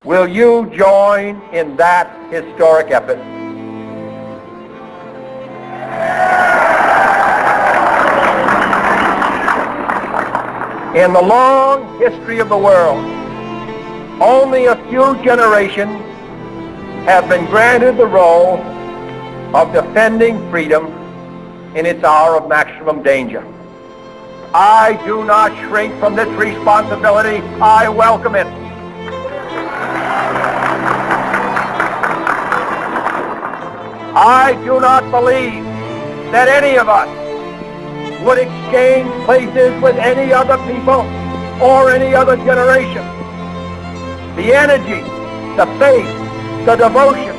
Will you join in that historic effort? In the long history of the world, only a few generations have been granted the role of defending freedom in its hour of maximum danger. I do not shrink from this responsibility. I welcome it. I do not believe that any of us would exchange places with any other people or any other generation. The energy, the faith, the devotion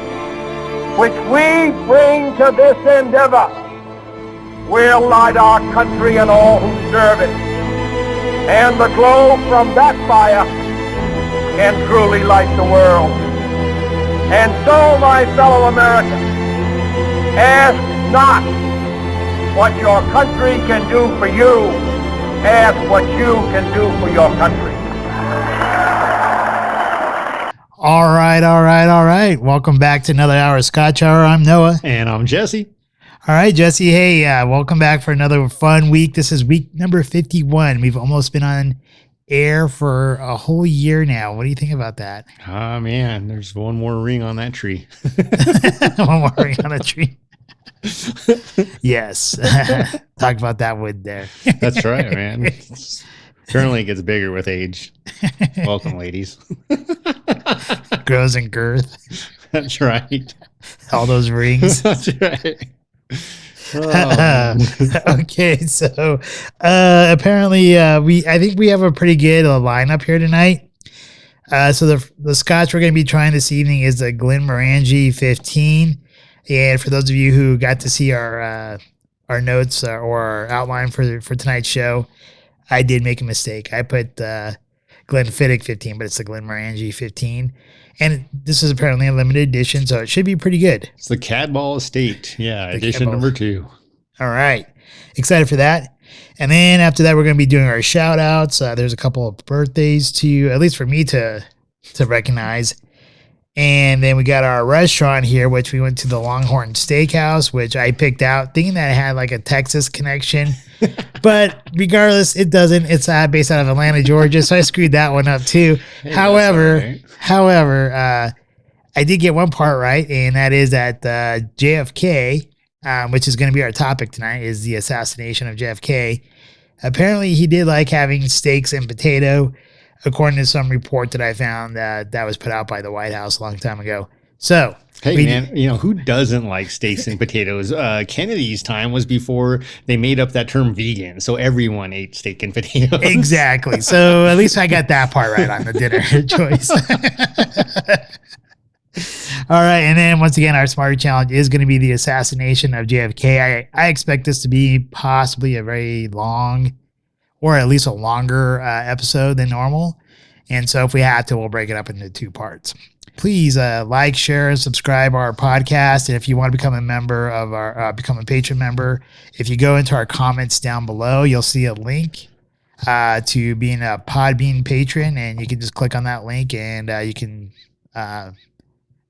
which we bring to this endeavor will light our country and all who serve it. And the glow from that fire can truly light the world. And so, my fellow Americans, ask not what your country can do for you. Ask what you can do for your country. All right. Welcome back to another hour of Scotch Hour. I'm Noah. And I'm Jesse. All right, Jesse. Hey, welcome back for another fun week. This is week number 51. We've almost been on air for a whole year now. What do you think about that? Oh, man, there's one more ring on that tree. One more ring on a tree. Yes. Talk about that wood there. That's right, man. Currently it gets bigger with age. Welcome, ladies. Grows in girth. That's right. All those rings. That's right. Oh. Okay, so apparently I think we have a pretty good lineup here tonight. So the Scotch we're going to be trying this evening is the Glenmorangie 15. And for those of you who got to see our notes or our outline for tonight's show, I did make a mistake. I put Glenfiddich 15, but it's the Glenmorangie 15. And this is apparently a limited edition, so it should be pretty good. It's the Cadball Estate. Yeah, edition number 2. All right. Excited for that. And then after that, we're going to be doing our shout outs. There's a couple of birthdays to, at least for me to recognize. And then we got our restaurant here, which we went to the Longhorn Steakhouse, which I picked out thinking that it had like a Texas connection. But regardless, it doesn't. It's based out of Atlanta, Georgia. So I screwed that one up too. Hey, However, I did get one part right, and that is that JFK, which is going to be our topic tonight, is the assassination of JFK. Apparently, he did like having steaks and potato, according to some report that I found that was put out by the White House a long time ago. So, hey, man, who doesn't like steaks and potatoes? Kennedy's time was before they made up that term vegan, so everyone ate steak and potatoes. Exactly. So at least I got that part right on the dinner choice. All right, and then once again, our Smarter Challenge is going to be the assassination of JFK. I expect this to be possibly a very long, or at least a longer episode than normal. And so if we have to, we'll break it up into 2 parts. Please like, share, and subscribe our podcast. And if you want to become a member of our, become a patron member, if you go into our comments down below, you'll see a link to being a Podbean patron. And you can just click on that link and you can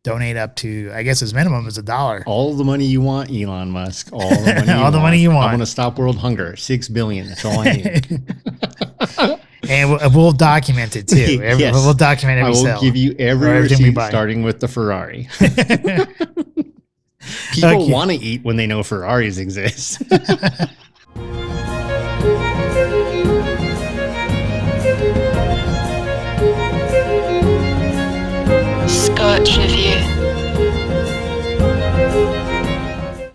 donate up to, I guess his minimum is $1. All the money you want, Elon Musk. All the money all the money you want. I want to stop world hunger. $6 billion. That's all I need. And we'll document it too. Yes. We'll document every sale. I will give you every receipt, starting with the Ferrari. People want to eat when they know Ferraris exist. Scotch Reviewed.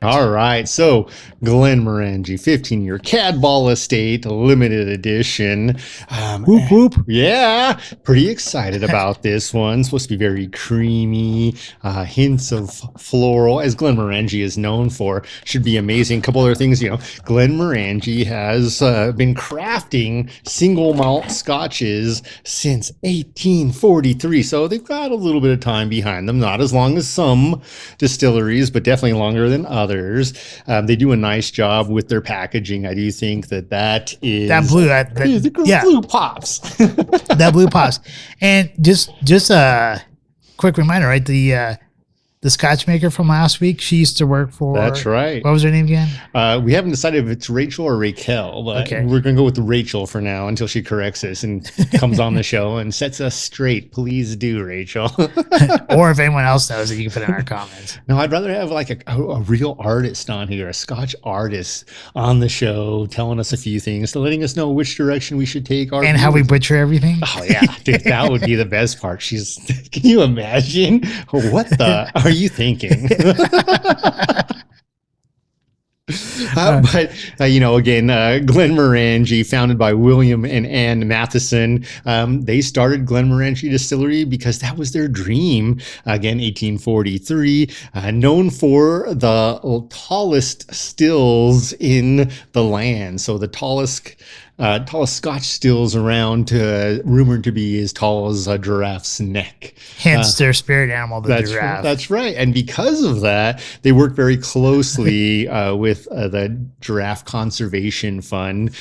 All right, so Glenmorangie 15yr Cadball Estate limited edition. Whoop whoop. Yeah, pretty excited about this one. Supposed to be very creamy, hints of floral, as Glenmorangie is known for. Should be amazing. A couple other things, Glenmorangie has been crafting single malt scotches since 1843, so they've got a little bit of time behind them. Not as long as some distilleries, but definitely longer than others. They do a nice job with their packaging. I do think that is that blue. Blue pops. That blue pops. And just quick reminder, right? The Scotch maker from last week, she used to work for. That's right. What was her name again? We haven't decided if it's Rachel or Raquel, but Okay. we're going to go with Rachel for now until she corrects us and comes on the show and sets us straight. Please do, Rachel. Or if anyone else knows it, you can put it in our comments. No, I'd rather have like a real artist on here, a Scotch artist on the show, telling us a few things, to letting us know which direction we should take our And how we viewers. butcher everything. Oh yeah, dude, that would be the best part. Can you imagine? What the are you thinking? But again, Glenmorangie, founded by William and Ann Matheson, they started Glenmorangie Distillery because that was their dream. Again, 1843, known for the tallest stills in the land. So the tallest Scotch stills around, rumored to be as tall as a giraffe's neck. Hence their spirit animal, the giraffe. That's right. And because of that, they work very closely with the Giraffe Conservation Fund,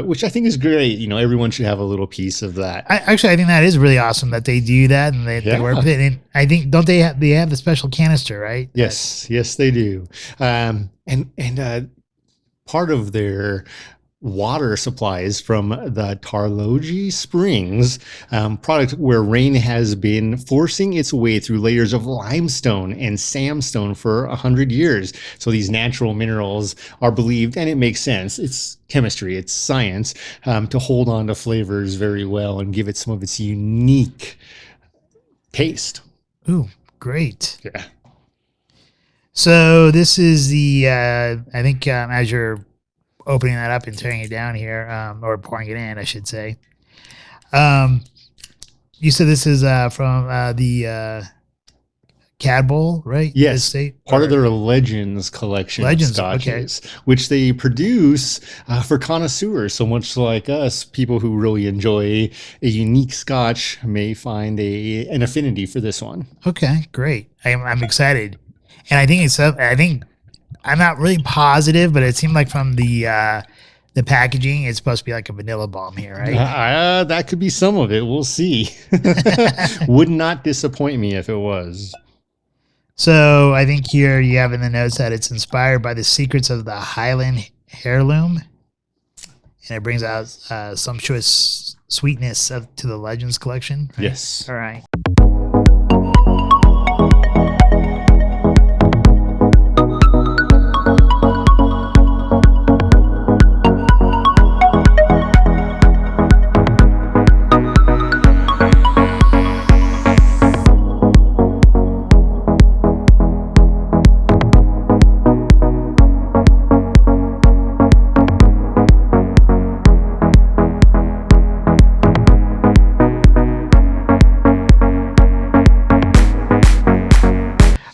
which I think is great. Everyone should have a little piece of that. I think that is really awesome that they do that and they work with it. And I think, don't they have the special canister, right? Yes, they do. And part of their water supplies from the Tarlogie Springs product, where rain has been forcing its way through layers of limestone and sandstone for 100 years. So these natural minerals are believed, and it makes sense, it's chemistry, it's science, to hold on to flavors very well and give it some of its unique taste. Ooh, great. Yeah. So this is the, I think as you're opening that up and tearing it down here, or pouring it in, I should say. You said this is from the Cadbull, right? Yes, Estate, part of their Legends collection of scotches, which they produce for connoisseurs. So much like us, people who really enjoy a unique scotch may find an affinity for this one. Okay, great. I'm excited. And I think I'm not really positive, but it seemed like from the packaging, it's supposed to be like a vanilla bomb here, right? That could be some of it. We'll see. Would not disappoint me if it was. So I think here you have in the notes that it's inspired by the secrets of the Highland heirloom, and it brings out sumptuous sweetness to the Legends collection. Right? Yes. All right.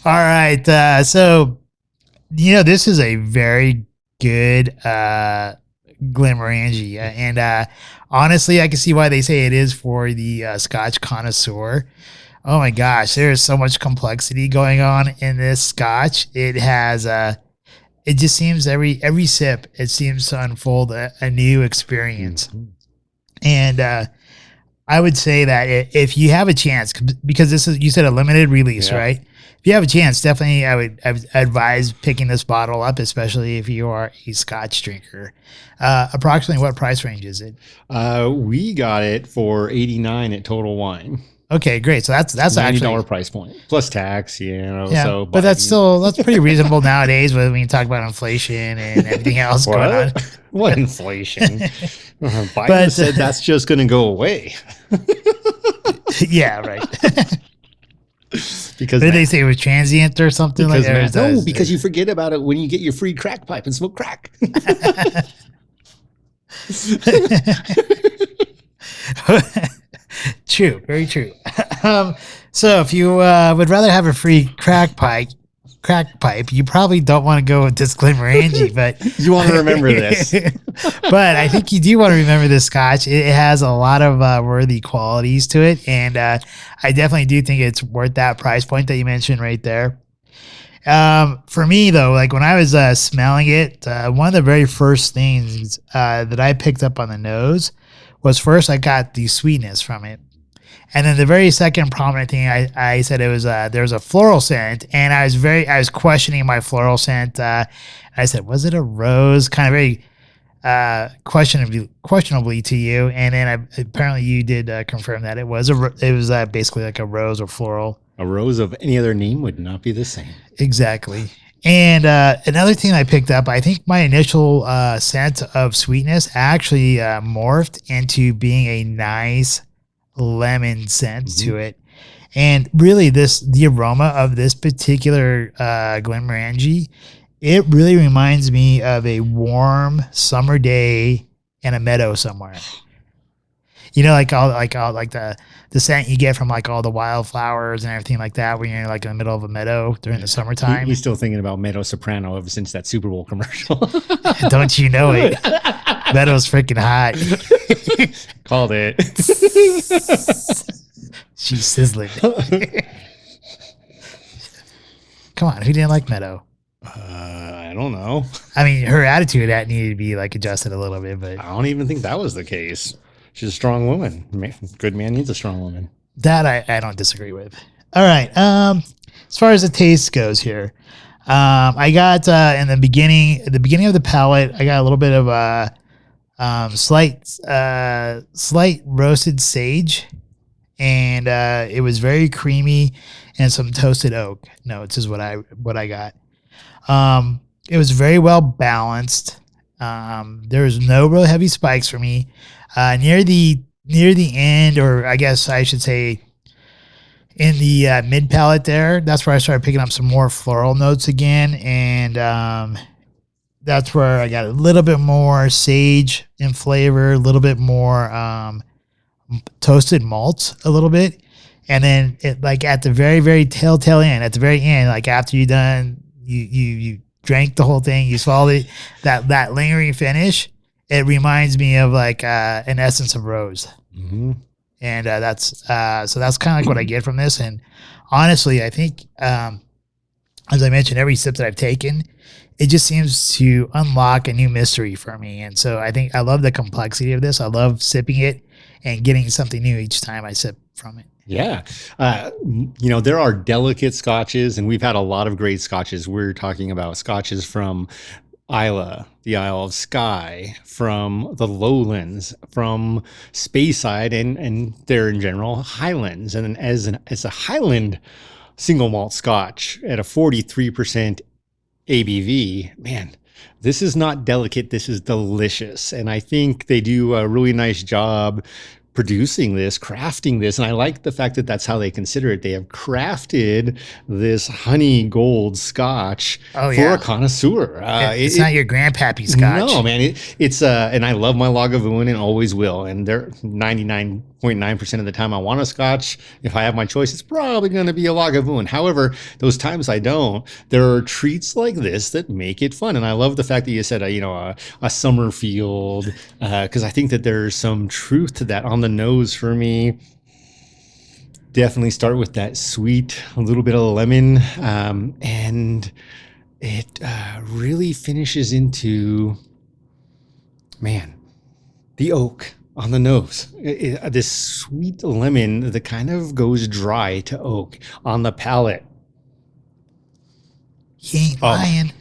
All right. So, this is a very good Glenmorangie. And honestly, I can see why they say it is for the Scotch connoisseur. Oh my gosh, there is so much complexity going on in this Scotch. It has, it just seems every sip, it seems to unfold a new experience. Mm-hmm. And I would say that if you have a chance, because this is, you said a limited release, right? If you have a chance, definitely I would advise picking this bottle up, especially if you are a Scotch drinker. Approximately what price range is it? We got it for $89 at Total Wine. Okay, great. So that's $90 actually price point plus tax, Yeah, So, but that's pretty reasonable nowadays when you talk about inflation and everything else going on. What inflation? Biden said that's just going to go away. Yeah, right. Because did they say it was transient or something like that? No, because you forget about it when you get your free crack pipe and smoke crack. True, very true. So if you would rather have a free crack pipe, you probably don't want to go with this Glenmorangie, but you want to remember this. But I think you do want to remember this Scotch. It has a lot of worthy qualities to it, and I definitely do think it's worth that price point that you mentioned right there. For me though, like when I was smelling it, one of the very first things that I picked up on the nose was, first I got the sweetness from it. And then the very second prominent thing I said it was there was a floral scent, and I was questioning my floral scent. I said, was it a rose? Kind of very questionably to you, and then apparently you did confirm that it was basically like a rose or floral. A rose of any other name would not be the same. Exactly. And another thing I picked up, I think my initial scent of sweetness actually morphed into being a nice lemon scent to it. And really the aroma of this particular Glenmorangie, it really reminds me of a warm summer day in a meadow somewhere. You know, like the scent you get from like all the wildflowers and everything like that when you're like in the middle of a meadow during the summertime. He's still thinking about Meadow Soprano ever since that Super Bowl commercial. Don't you know it? Meadow's freaking hot. Called it. She's sizzling. Come on, who didn't like Meadow? I don't know. I mean, her attitude that needed to be like adjusted a little bit, but I don't even think that was the case. She's a strong woman. Good man needs a strong woman. That I don't disagree with. All right. As far as the taste goes here, I got in the beginning of the palate, I got a little bit of slight roasted sage, and it was very creamy, and some toasted oak notes is what I got. It was very well balanced. There was no real heavy spikes for me. Near the end, or I guess I should say in the mid palate there, that's where I started picking up some more floral notes again, and that's where I got a little bit more sage in flavor, a little bit more toasted malts, a little bit, and then it, like at the very very tail end, at the very end, like after you done you drank the whole thing, you swallowed it, that lingering finish. It reminds me of like an essence of rose, and that's kind of like what I get from this. And honestly, I think as I mentioned, every sip that I've taken, it just seems to unlock a new mystery for me. And so I think I love the complexity of this. I love sipping it and getting something new each time I sip from it. Yeah. There are delicate scotches, and we've had a lot of great scotches. We're talking about scotches from Islay, the Isle of Skye, from the Lowlands, from Speyside, and there in general, Highlands. And then as a Highland single malt scotch at a 43% ABV, man, this is not delicate. This is delicious. And I think they do a really nice job producing this, crafting this. And I like the fact that that's how they consider it. They have crafted this honey gold scotch for a connoisseur. It's not your grandpappy scotch. No, man. It's and I love my Lagavulin and always will. And they're 99.9% of the time I want a scotch. If I have my choice, it's probably going to be a Lagavulin. However, those times I don't, there are treats like this that make it fun. And I love the fact that you said, a Summerfield, because I think that there's some truth to that. On the nose for me, definitely start with that sweet, a little bit of lemon, and it really finishes into, man, the oak on the nose. This sweet lemon that kind of goes dry to oak on the palate. He ain't lying.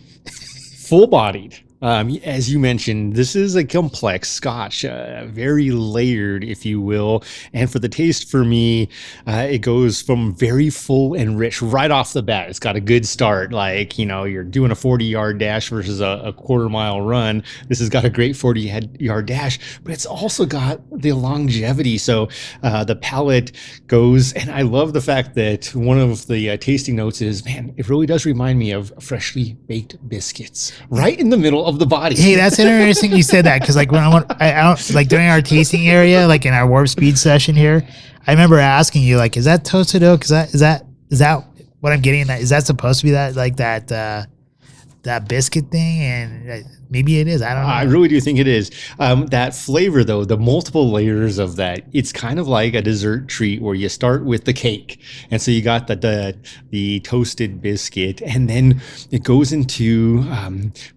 Full-bodied. As you mentioned, this is a complex scotch, very layered, if you will. And for the taste, for me, it goes from very full and rich right off the bat. It's got a good start. Like, you're doing a 40-yard dash versus a quarter-mile run. This has got a great 40-yard dash, but it's also got the longevity. So the palate goes, and I love the fact that one of the tasting notes is, man, it really does remind me of freshly baked biscuits right in the middle of the body. Hey, that's interesting you said that, because like when I like during our tasting area, like in our warp speed session here, I remember asking you like, is that toasted oak? Is that what I'm getting? Is that supposed to be that like that biscuit thing? And Maybe it is. I don't know. I really do think it is. That flavor, though, the multiple layers of that, it's kind of like a dessert treat where you start with the cake. And so you got the toasted biscuit, and then it goes into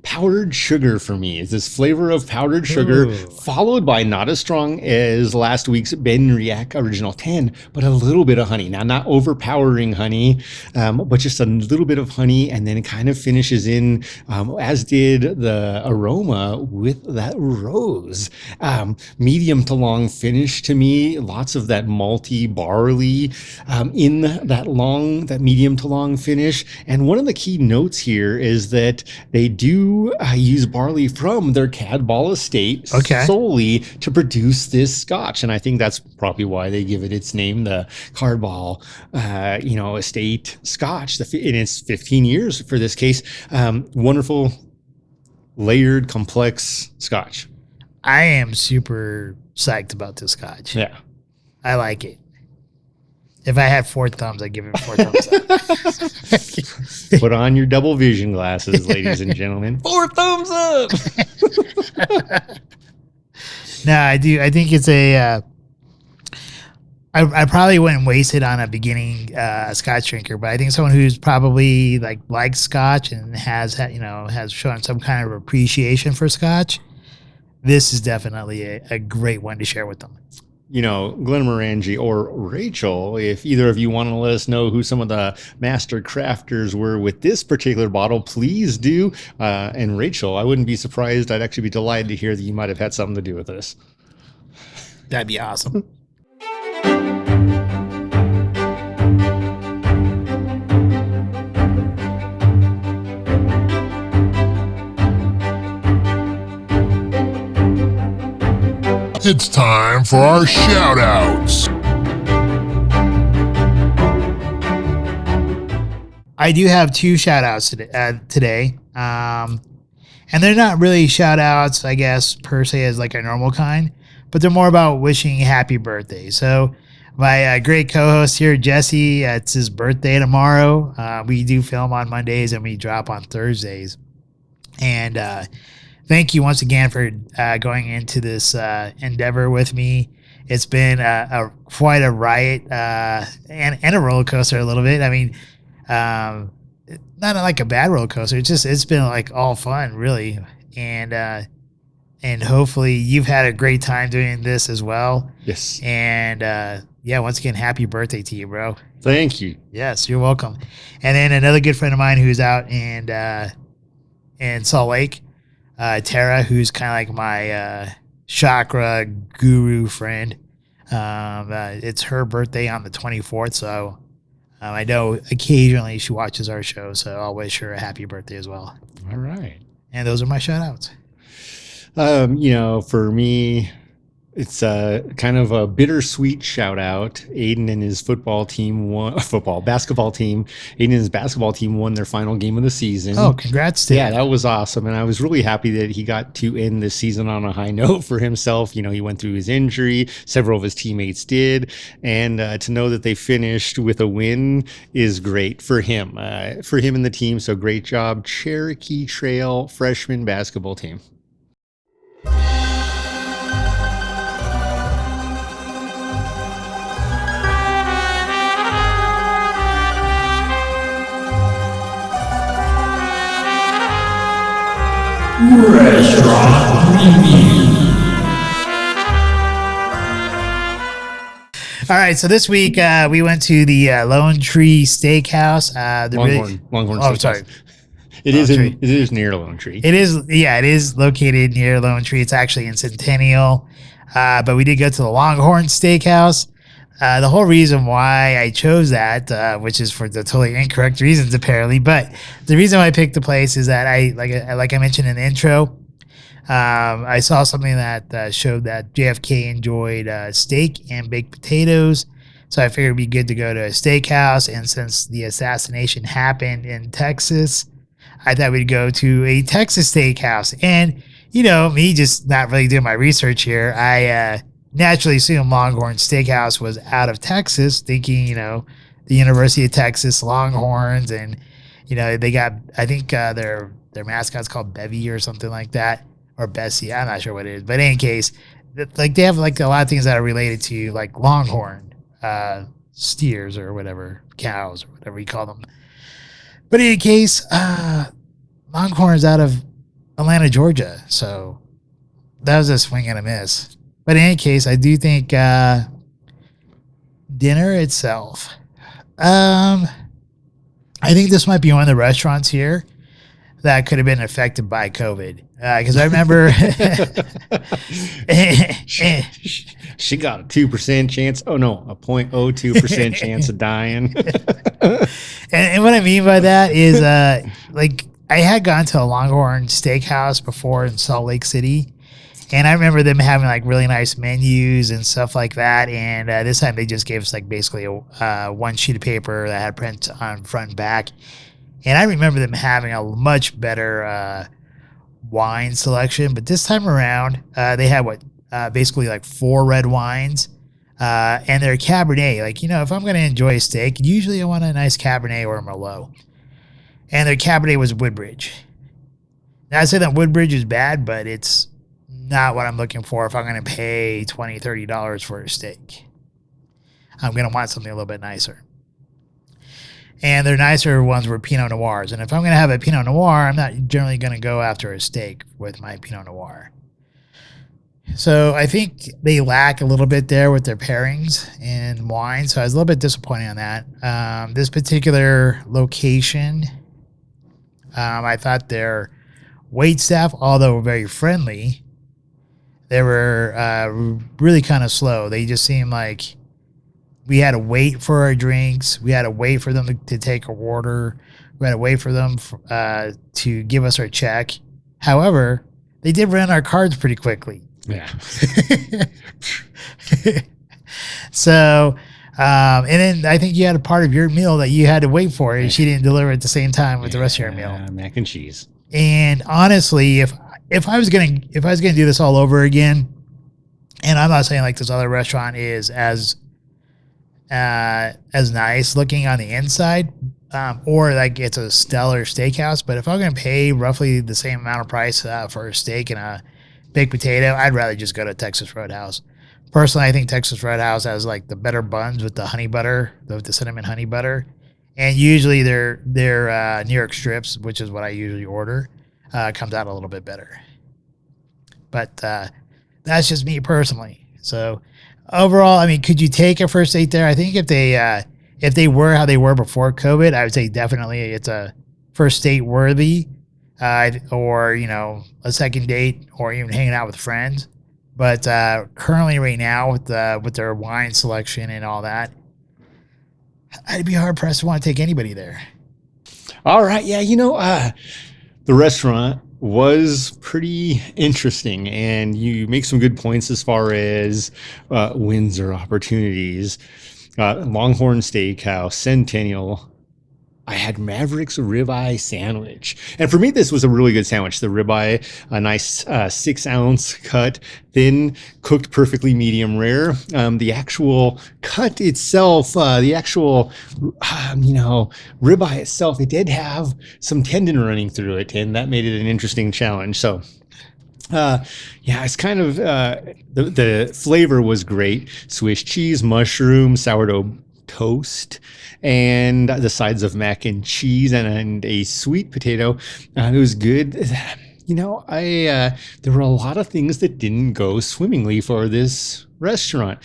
powdered sugar for me. It's this flavor of powdered sugar, followed by not as strong as last week's Benriach Original 10, but a little bit of honey. Now, not overpowering honey, but just a little bit of honey, and then it kind of finishes in, as did the aroma with that rose. Medium to long finish to me, lots of that malty barley in that medium to long finish. And one of the key notes here is that they do use barley from their Cadball estate solely to produce this Scotch. And I think that's probably why they give it its name, the Cadball estate Scotch. And it's 15 years for this case. Wonderful, layered, complex Scotch. I am super psyched about this Scotch. Yeah. I like it. If I had 4 thumbs, I'd give it 4 thumbs up. Put on your double vision glasses, ladies and gentlemen. 4 thumbs up. No, I do. I think it's a. I probably wouldn't waste it on a beginning Scotch drinker, but I think someone who's probably likes Scotch and has shown some kind of appreciation for Scotch, this is definitely a great one to share with them. Glenmorangie or Rachel, if either of you want to let us know who some of the master crafters were with this particular bottle, please do. And Rachel, I wouldn't be surprised. I'd actually be delighted to hear that you might have had something to do with this. That'd be awesome. It's time for our shout-outs. I do have 2 shout-outs today. And they're not really shout-outs, I guess, per se as like a normal kind, but they're more about wishing happy birthday. So my great co-host here, Jesse, it's his birthday tomorrow. We do film on Mondays and we drop on Thursdays. And thank you once again for going into this endeavor with me. It's been quite a riot and a roller coaster a little bit. I mean, not like a bad roller coaster. It's been like all fun, really. And hopefully you've had a great time doing this as well. Yes. And once again, happy birthday to you, bro. Thank you. Yes, you're welcome. And then another good friend of mine who's out in Salt Lake, Tara, who's kind of like my chakra guru friend. It's her birthday on the 24th, so I know occasionally she watches our show, so I'll wish her a happy birthday as well. All right. And those are my shout-outs. For me, it's kind of a bittersweet shout out. Aiden and his basketball team. Aiden and his basketball team won their final game of the season. Oh, congrats to him. Yeah, that was awesome. And I was really happy that he got to end the season on a high note for himself. He went through his injury. Several of his teammates did. And to know that they finished with a win is great for him and the team. So great job, Cherokee Trail freshman basketball team. Restaurant Review. All right, so this week we went to the Lone Tree Steakhouse. Longhorn. Oh, Steakhouse. sorry. It is near Lone Tree. It is located near Lone Tree. It's actually in Centennial, but we did go to the Longhorn Steakhouse. The whole reason why I chose that, which is for the totally incorrect reasons apparently, but the reason why I picked the place is that I mentioned in the intro, I saw something that showed that JFK enjoyed steak and baked potatoes, so I figured it'd be good to go to a steakhouse. And since the assassination happened in Texas, I thought we'd go to a Texas steakhouse. And me just not really doing my research here, I naturally assumed Longhorn Steakhouse was out of Texas, thinking, the University of Texas Longhorns. And You know, they got, I think their mascot's called Bevy or something like that, or Bessie. I'm not sure what it is, but in any case, like they have like a lot of things that are related to like Longhorn steers or whatever, cows or whatever you call them. But in any case, Longhorn is out of Atlanta, Georgia, so that was a swing and a miss. But in any case, I do think dinner itself. I think this might be one of the restaurants here that could have been affected by COVID. Because I remember she got a 2% chance. Oh no, a 0.02% chance of dying. and what I mean by that is, like I had gone to a Longhorn Steakhouse before in Salt Lake City, and I remember them having like really nice menus and stuff like that. And this time they just gave us like basically a one sheet of paper that had print on front and back. And I remember them having a much better wine selection. But this time around, they had basically like 4 red wines and their Cabernet. Like, you know, if I'm going to enjoy a steak, usually I want a nice Cabernet or a Merlot. And their Cabernet was Woodbridge. Now, I say that Woodbridge is bad, but it's not what I'm looking for if I'm going to pay $20, $30 for a steak. I'm going to want something a little bit nicer. And their nicer ones were Pinot Noirs. And if I'm going to have a Pinot Noir, I'm not generally going to go after a steak with my Pinot Noir. So I think they lack a little bit there with their pairings and wine. So I was a little bit disappointed on that. This particular location, I thought their wait staff, although very friendly, they were really kind of slow. They just seemed like we had to wait for our drinks. We had to wait for them to take our order. We had to wait for them to give us our check. However, they did run our cards pretty quickly. Yeah. So, and then I think you had a part of your meal that you had to wait for, and she didn't deliver at the same time with the rest of your meal. Mac and cheese. And honestly, if I was gonna do this all over again, and I'm not saying like this other restaurant is as nice looking on the inside, or like it's a stellar steakhouse, but if I'm gonna pay roughly the same amount of price for a steak and a baked potato, I'd rather just go to Texas Roadhouse. Personally, I think Texas Roadhouse has like the better buns with the honey butter, with the cinnamon honey butter, and usually their New York strips, which is what I usually order, comes out a little bit better. But that's just me personally. So overall, I mean, could you take a first date there? I think if they were how they were before COVID, I would say definitely it's a first date worthy, or you know, a second date, or even hanging out with friends. But currently, right now, with their wine selection and all that, I'd be hard pressed to want to take anybody there. All right, yeah, you know, the restaurant was pretty interesting, and you make some good points as far as wins or opportunities. Longhorn Steakhouse, Centennial. I had Maverick's ribeye sandwich. And for me, this was a really good sandwich. The ribeye, a nice 6-ounce cut, thin, cooked perfectly medium rare. The actual cut itself, the actual, ribeye itself, it did have some tendon running through it, and that made it an interesting challenge. So, it's kind of, the flavor was great. Swiss cheese, mushroom, sourdough toast, and the sides of mac and cheese, and a sweet potato. It was good. You know, there were a lot of things that didn't go swimmingly for this restaurant.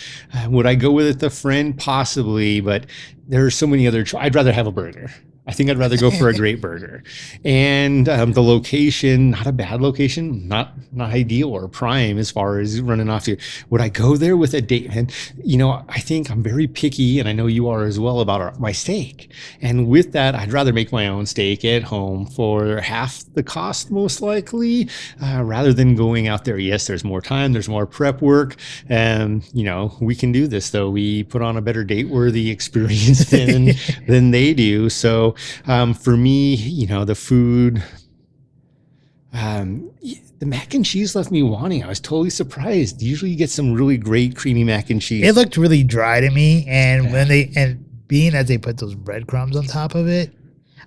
Would I go with it with a friend? Possibly, but there are so many other. I'd rather have a burger. I think I'd rather go for a great burger. And the location, not a bad location, not ideal or prime as far as running off here. Would I go there with a date? And, you know, I think I'm very picky, and I know you are as well, about my steak. And with that, I'd rather make my own steak at home for half the cost, most likely, rather than going out there. Yes, there's more time, there's more prep work. And, you know, we can do this, though. We put on a better date-worthy experience than they do. So, for me, you know, the food, the mac and cheese left me wanting. I was totally surprised. Usually you get some really great creamy mac and cheese. It looked really dry to me. And being that they put those breadcrumbs on top of it,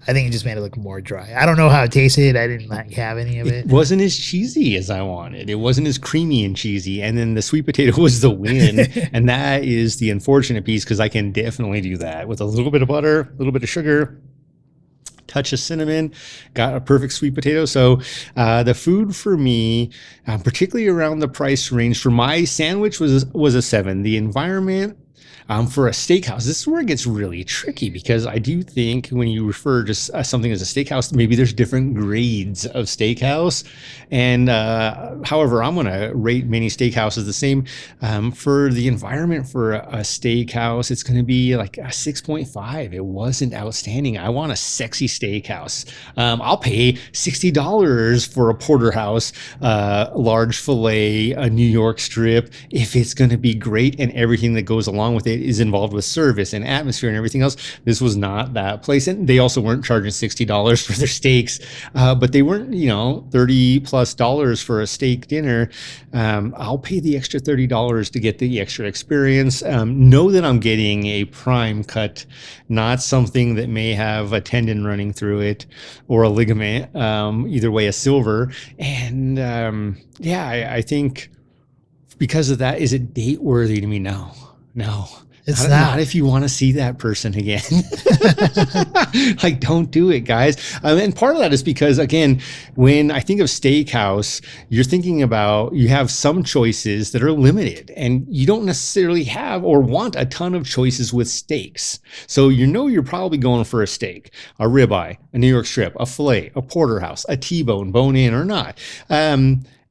I think it just made it look more dry. I don't know how it tasted. I didn't have any of it. It wasn't as cheesy as I wanted. It wasn't as creamy and cheesy. And then the sweet potato was the win. And that is the unfortunate piece, because I can definitely do that with a little bit of butter, a little bit of sugar, touch of cinnamon, got a perfect sweet potato. So the food for me, particularly around the price range for my sandwich was a 7. The environment, for a steakhouse, this is where it gets really tricky, because I do think when you refer to something as a steakhouse, maybe there's different grades of steakhouse. And however, I'm going to rate many steakhouses the same. For the environment for a steakhouse, it's going to be like a 6.5. It wasn't outstanding. I want a sexy steakhouse. I'll pay $60 for a porterhouse, large filet, a New York strip, if it's going to be great and everything that goes along with it is involved with service and atmosphere and everything else. This was not that place. And they also weren't charging $60 for their steaks, but they weren't, $30+ for a steak dinner. I'll pay the extra $30 to get the extra experience. Know that I'm getting a prime cut, not something that may have a tendon running through it or a ligament, either way, a silver. And I think because of that, is it date worthy to me? No. It's not if you want to see that person again. Like, don't do it, guys. And part of that is because, again, when I think of steakhouse, you're thinking about, you have some choices that are limited, and you don't necessarily have or want a ton of choices with steaks. So you're probably going for a steak, a ribeye, a New York strip, a filet, a porterhouse, a T-bone, bone in or not.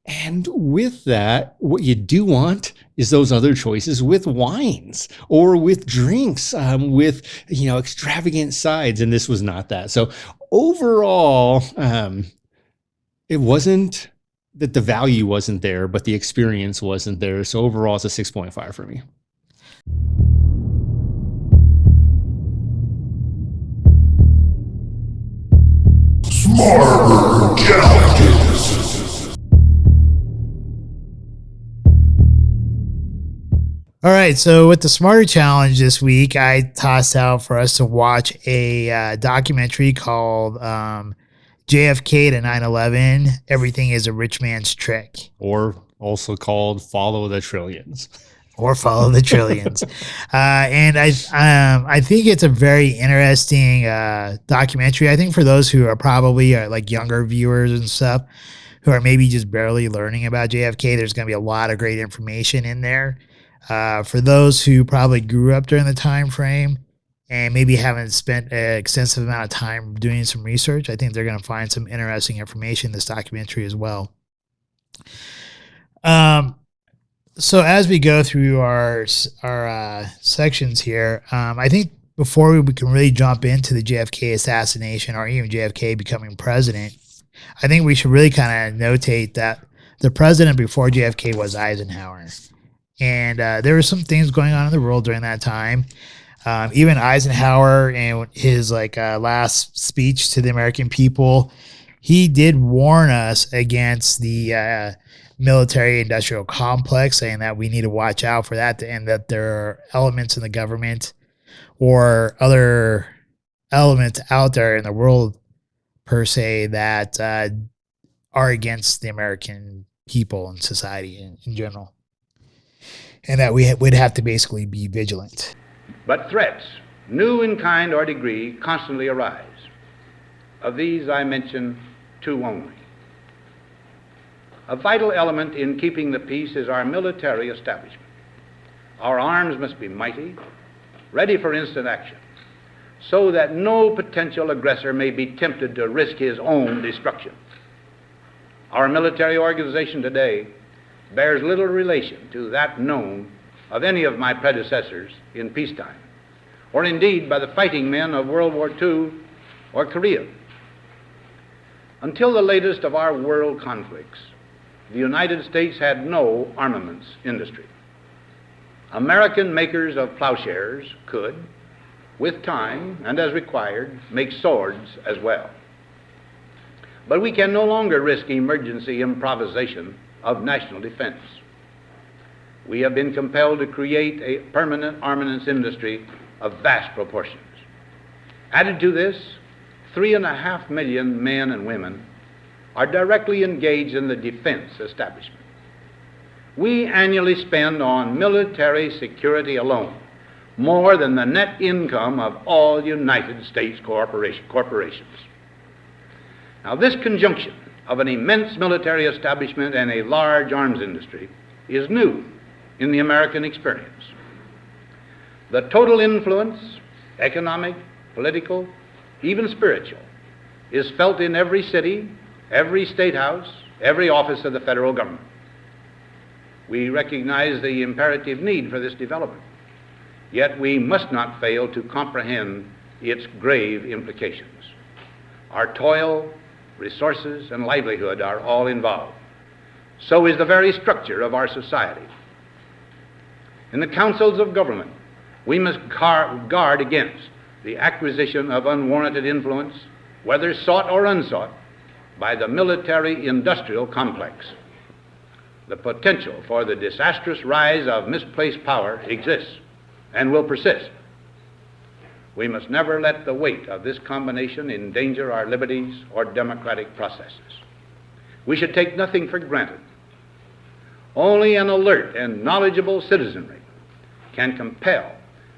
And with that, what you do want is those other choices with wines or with drinks, with, extravagant sides. And this was not that. So overall, it wasn't that the value wasn't there, but the experience wasn't there. So overall, it's a 6.5 for me. Smarter challenges. All right, so with the Smarter Challenge this week, I tossed out for us to watch a documentary called JFK to 9/11, Everything is a Rich Man's Trick. Or also called Follow the Trillions. Or Follow the Trillions. And I think it's a very interesting documentary. I think for those who are probably like younger viewers and stuff, who are maybe just barely learning about JFK, there's going to be a lot of great information in there. For those who probably grew up during the time frame and maybe haven't spent an extensive amount of time doing some research, I think they're going to find some interesting information in this documentary as well. So as we go through our sections here, I think before we can really jump into the JFK assassination or even JFK becoming president, I think we should really kind of notate that the president before JFK was Eisenhower. And there were some things going on in the world during that time. Even Eisenhower, in his last speech to the American people, he did warn us against the military-industrial complex, saying that we need to watch out for that, and that there are elements in the government or other elements out there in the world, per se, that are against the American people and society in general. And that we would have to basically be vigilant. But threats, new in kind or degree, constantly arise. Of these I mention two only. A vital element in keeping the peace is our military establishment. Our arms must be mighty, ready for instant action, so that no potential aggressor may be tempted to risk his own destruction. Our military organization today bears little relation to that known of any of my predecessors in peacetime, or indeed by the fighting men of World War II or Korea. Until the latest of our world conflicts, the United States had no armaments industry. American makers of plowshares could, with time and as required, make swords as well. But we can no longer risk emergency improvisation of national defense. We have been compelled to create a permanent armaments industry of vast proportions. Added to this, 3.5 million men and women are directly engaged in the defense establishment. We annually spend on military security alone more than the net income of all United States corporations. Now, this conjunction of an immense military establishment and a large arms industry is new in the American experience. The total influence, economic, political, even spiritual, is felt in every city, every state house, every office of the federal government. We recognize the imperative need for this development, yet we must not fail to comprehend its grave implications. Our toil, resources, and livelihood are all involved. So is the very structure of our society. In the councils of government, we must guard against the acquisition of unwarranted influence, whether sought or unsought, by the military-industrial complex. The potential for the disastrous rise of misplaced power exists and will persist. We must never let the weight of this combination endanger our liberties or democratic processes. We should take nothing for granted. Only an alert and knowledgeable citizenry can compel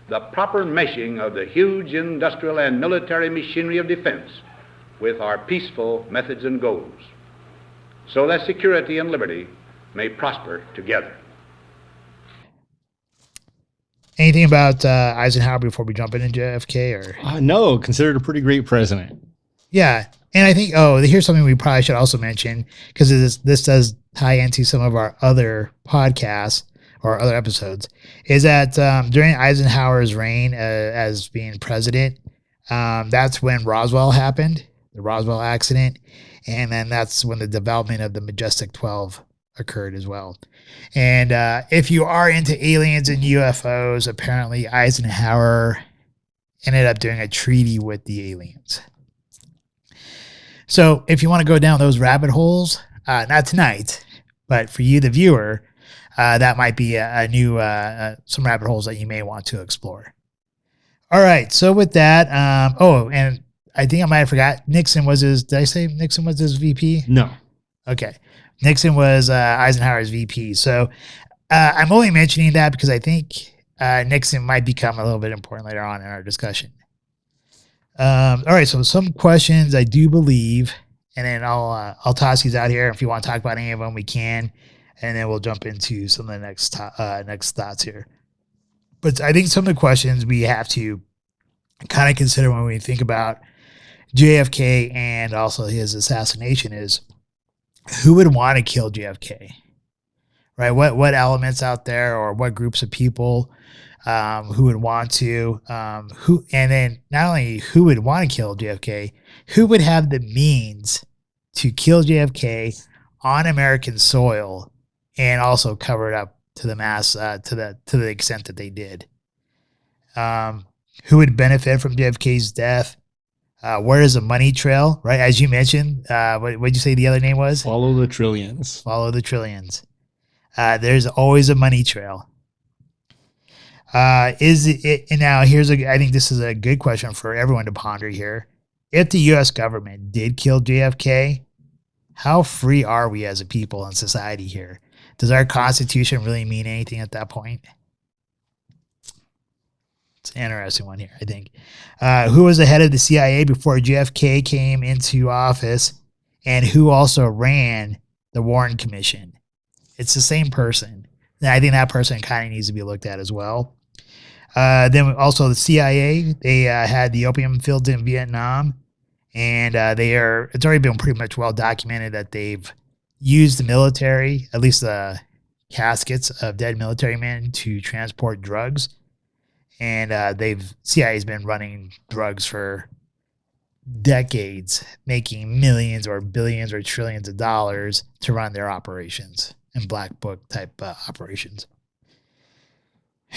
the proper meshing of the huge industrial and military machinery of defense with our peaceful methods and goals, so that security and liberty may prosper together. Anything about Eisenhower before we jump into JFK? Or No, considered a pretty great president. yeah, and I think here's something we probably should also mention, because this does tie into some of our other podcasts or other episodes, is that during Eisenhower's reign as being president, that's when Roswell happened, the Roswell accident, and then that's when the development of the Majestic 12 occurred as well. And if you are into aliens and UFOs, apparently Eisenhower ended up doing a treaty with the aliens. So if you want to go down those rabbit holes, not tonight, but for you, the viewer, that might be a new some rabbit holes that you may want to explore. All right. So with that, and I think I might have forgot, Nixon was his, did I say Nixon was his VP? No. Okay. Nixon was Eisenhower's VP. So I'm only mentioning that because I think Nixon might become a little bit important later on in our discussion. All right. So some questions I do believe, and then I'll toss these out here. If you want to talk about any of them, we can. And then we'll jump into some of the next thoughts here. But I think some of the questions we have to kind of consider when we think about JFK and also his assassination is, who would want to kill JFK? Right? What elements out there, or what groups of people who would want to, and then not only who would want to kill JFK, who would have the means to kill JFK on American soil and also cover it up to the mass, to the extent that they did. Who would benefit from JFK's death? Where is the money trail? Right, as you mentioned, what did you say the other name was? Follow the trillions. Follow the trillions. There's always a money trail. Is it? And now I think this is a good question for everyone to ponder here. If the U.S. government did kill JFK, how free are we as a people and society here? Does our Constitution really mean anything at that point? It's an interesting one here, I think. Who was the head of the CIA before JFK came into office, and who also ran the Warren Commission? It's the same person. And I think that person kind of needs to be looked at as well. Then also the CIA, they had the opium fields in Vietnam, and it's already been pretty much well documented that they've used the military, at least the caskets of dead military men, to transport drugs. And CIA's been running drugs for decades, making millions or billions or trillions of dollars to run their operations and black book type operations.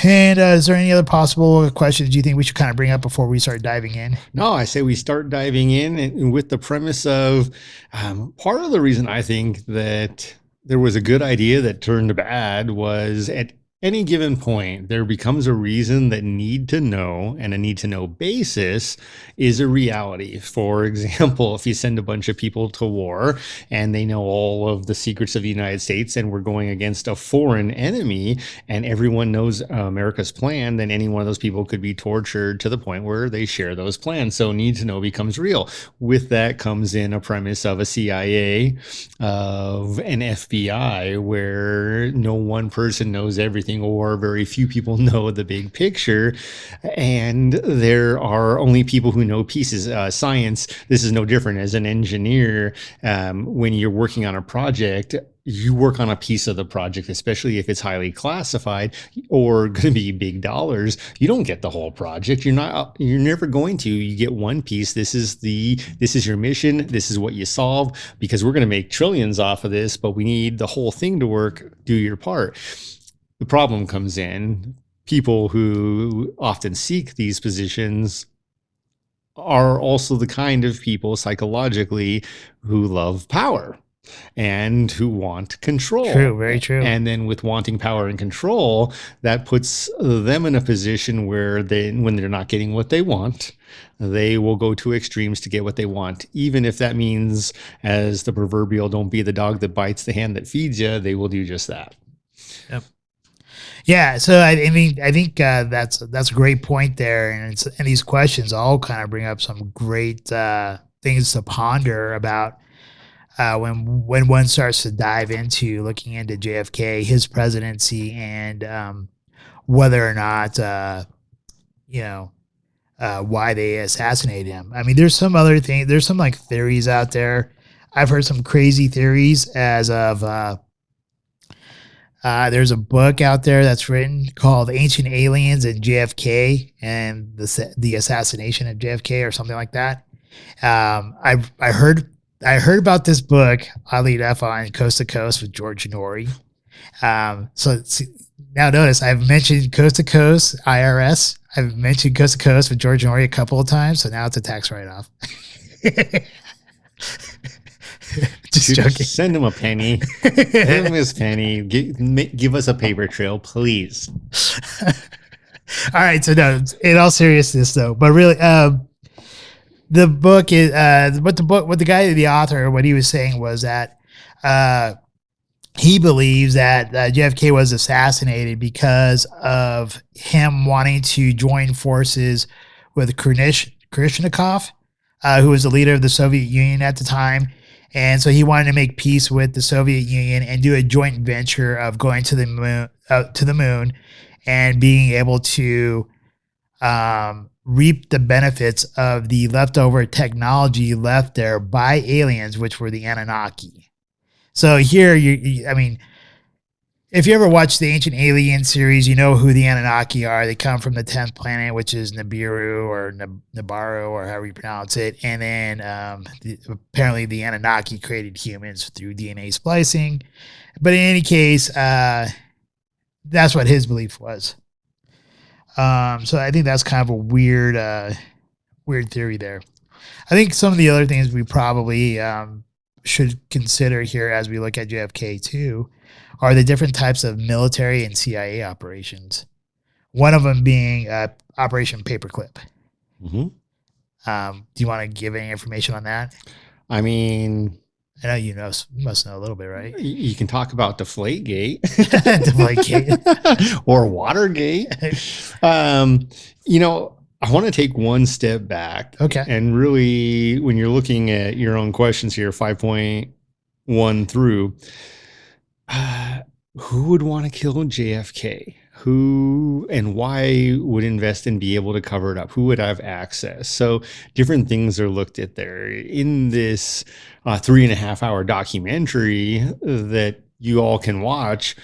And is there any other possible questions you think we should kind of bring up before we start diving in? No, I say we start diving in, and with the premise of part of the reason I think that there was a good idea that turned bad was at any given point, there becomes a reason that need to know and a need to know basis is a reality. For example, if you send a bunch of people to war and they know all of the secrets of the United States and we're going against a foreign enemy and everyone knows America's plan, then any one of those people could be tortured to the point where they share those plans. So need to know becomes real. With that comes in a premise of a CIA, of an FBI, where no one person knows everything or very few people know the big picture, and there are only people who know pieces. Science, this is no different. As an engineer, when you're working on a project, you work on a piece of the project, especially if it's highly classified or going to be big dollars. You don't get the whole project. You're never going to. You get one piece. This is your mission. This is what you solve, because we're going to make trillions off of this, but we need the whole thing to work. Do your part. The problem comes in, people who often seek these positions are also the kind of people psychologically who love power and who want control. True, very true. And then with wanting power and control, that puts them in a position where when they're not getting what they want, they will go to extremes to get what they want. Even if that means, as the proverbial, don't be the dog that bites the hand that feeds you, they will do just that. Yep. Yeah, so I think that's a great point there, and these questions all kind of bring up some great things to ponder about when one starts to dive into looking into JFK, his presidency, and whether or not why they assassinated him. I mean, there's some other thing. There's some like theories out there. I've heard some crazy theories as of. There's a book out there that's written called Ancient Aliens and JFK and the Assassination of JFK or something like that. I heard about this book, oddly enough, on Coast to Coast with George Norrie. So now notice I've mentioned Coast to Coast IRS. I've mentioned Coast to Coast with George Norrie a couple of times, so now it's a tax write-off. Just joking. Send him a penny. Give him his penny. Give us a paper trail, please. All right. So no, in all seriousness though, but really, the book is what the author, what he was saying was that he believes that JFK was assassinated because of him wanting to join forces with Khrushchev, who was the leader of the Soviet Union at the time. And so he wanted to make peace with the Soviet Union and do a joint venture of going to the moon, and being able to reap the benefits of the leftover technology left there by aliens, which were the Anunnaki. So here, I mean, if you ever watch the Ancient Alien series, you know who the Anunnaki are. They come from the 10th planet, which is Nibiru or Nibiru or however you pronounce it. And then apparently the Anunnaki created humans through DNA splicing. But in any case, that's what his belief was. So I think that's kind of a weird theory there. I think some of the other things we probably should consider here as we look at JFK too are the different types of military and CIA operations. One of them being Operation Paperclip. Mm-hmm. Do you want to give any information on that? I mean, I know you must know a little bit, right? You can talk about Deflategate. Deflategate. Or Watergate. I want to take one step back. Okay. And really, when you're looking at your own questions here, 5.1 through, who would want to kill JFK? Who and why would invest and be able to cover it up? Who would have access? So different things are looked at there. In this 3.5 hour documentary that you all can watch,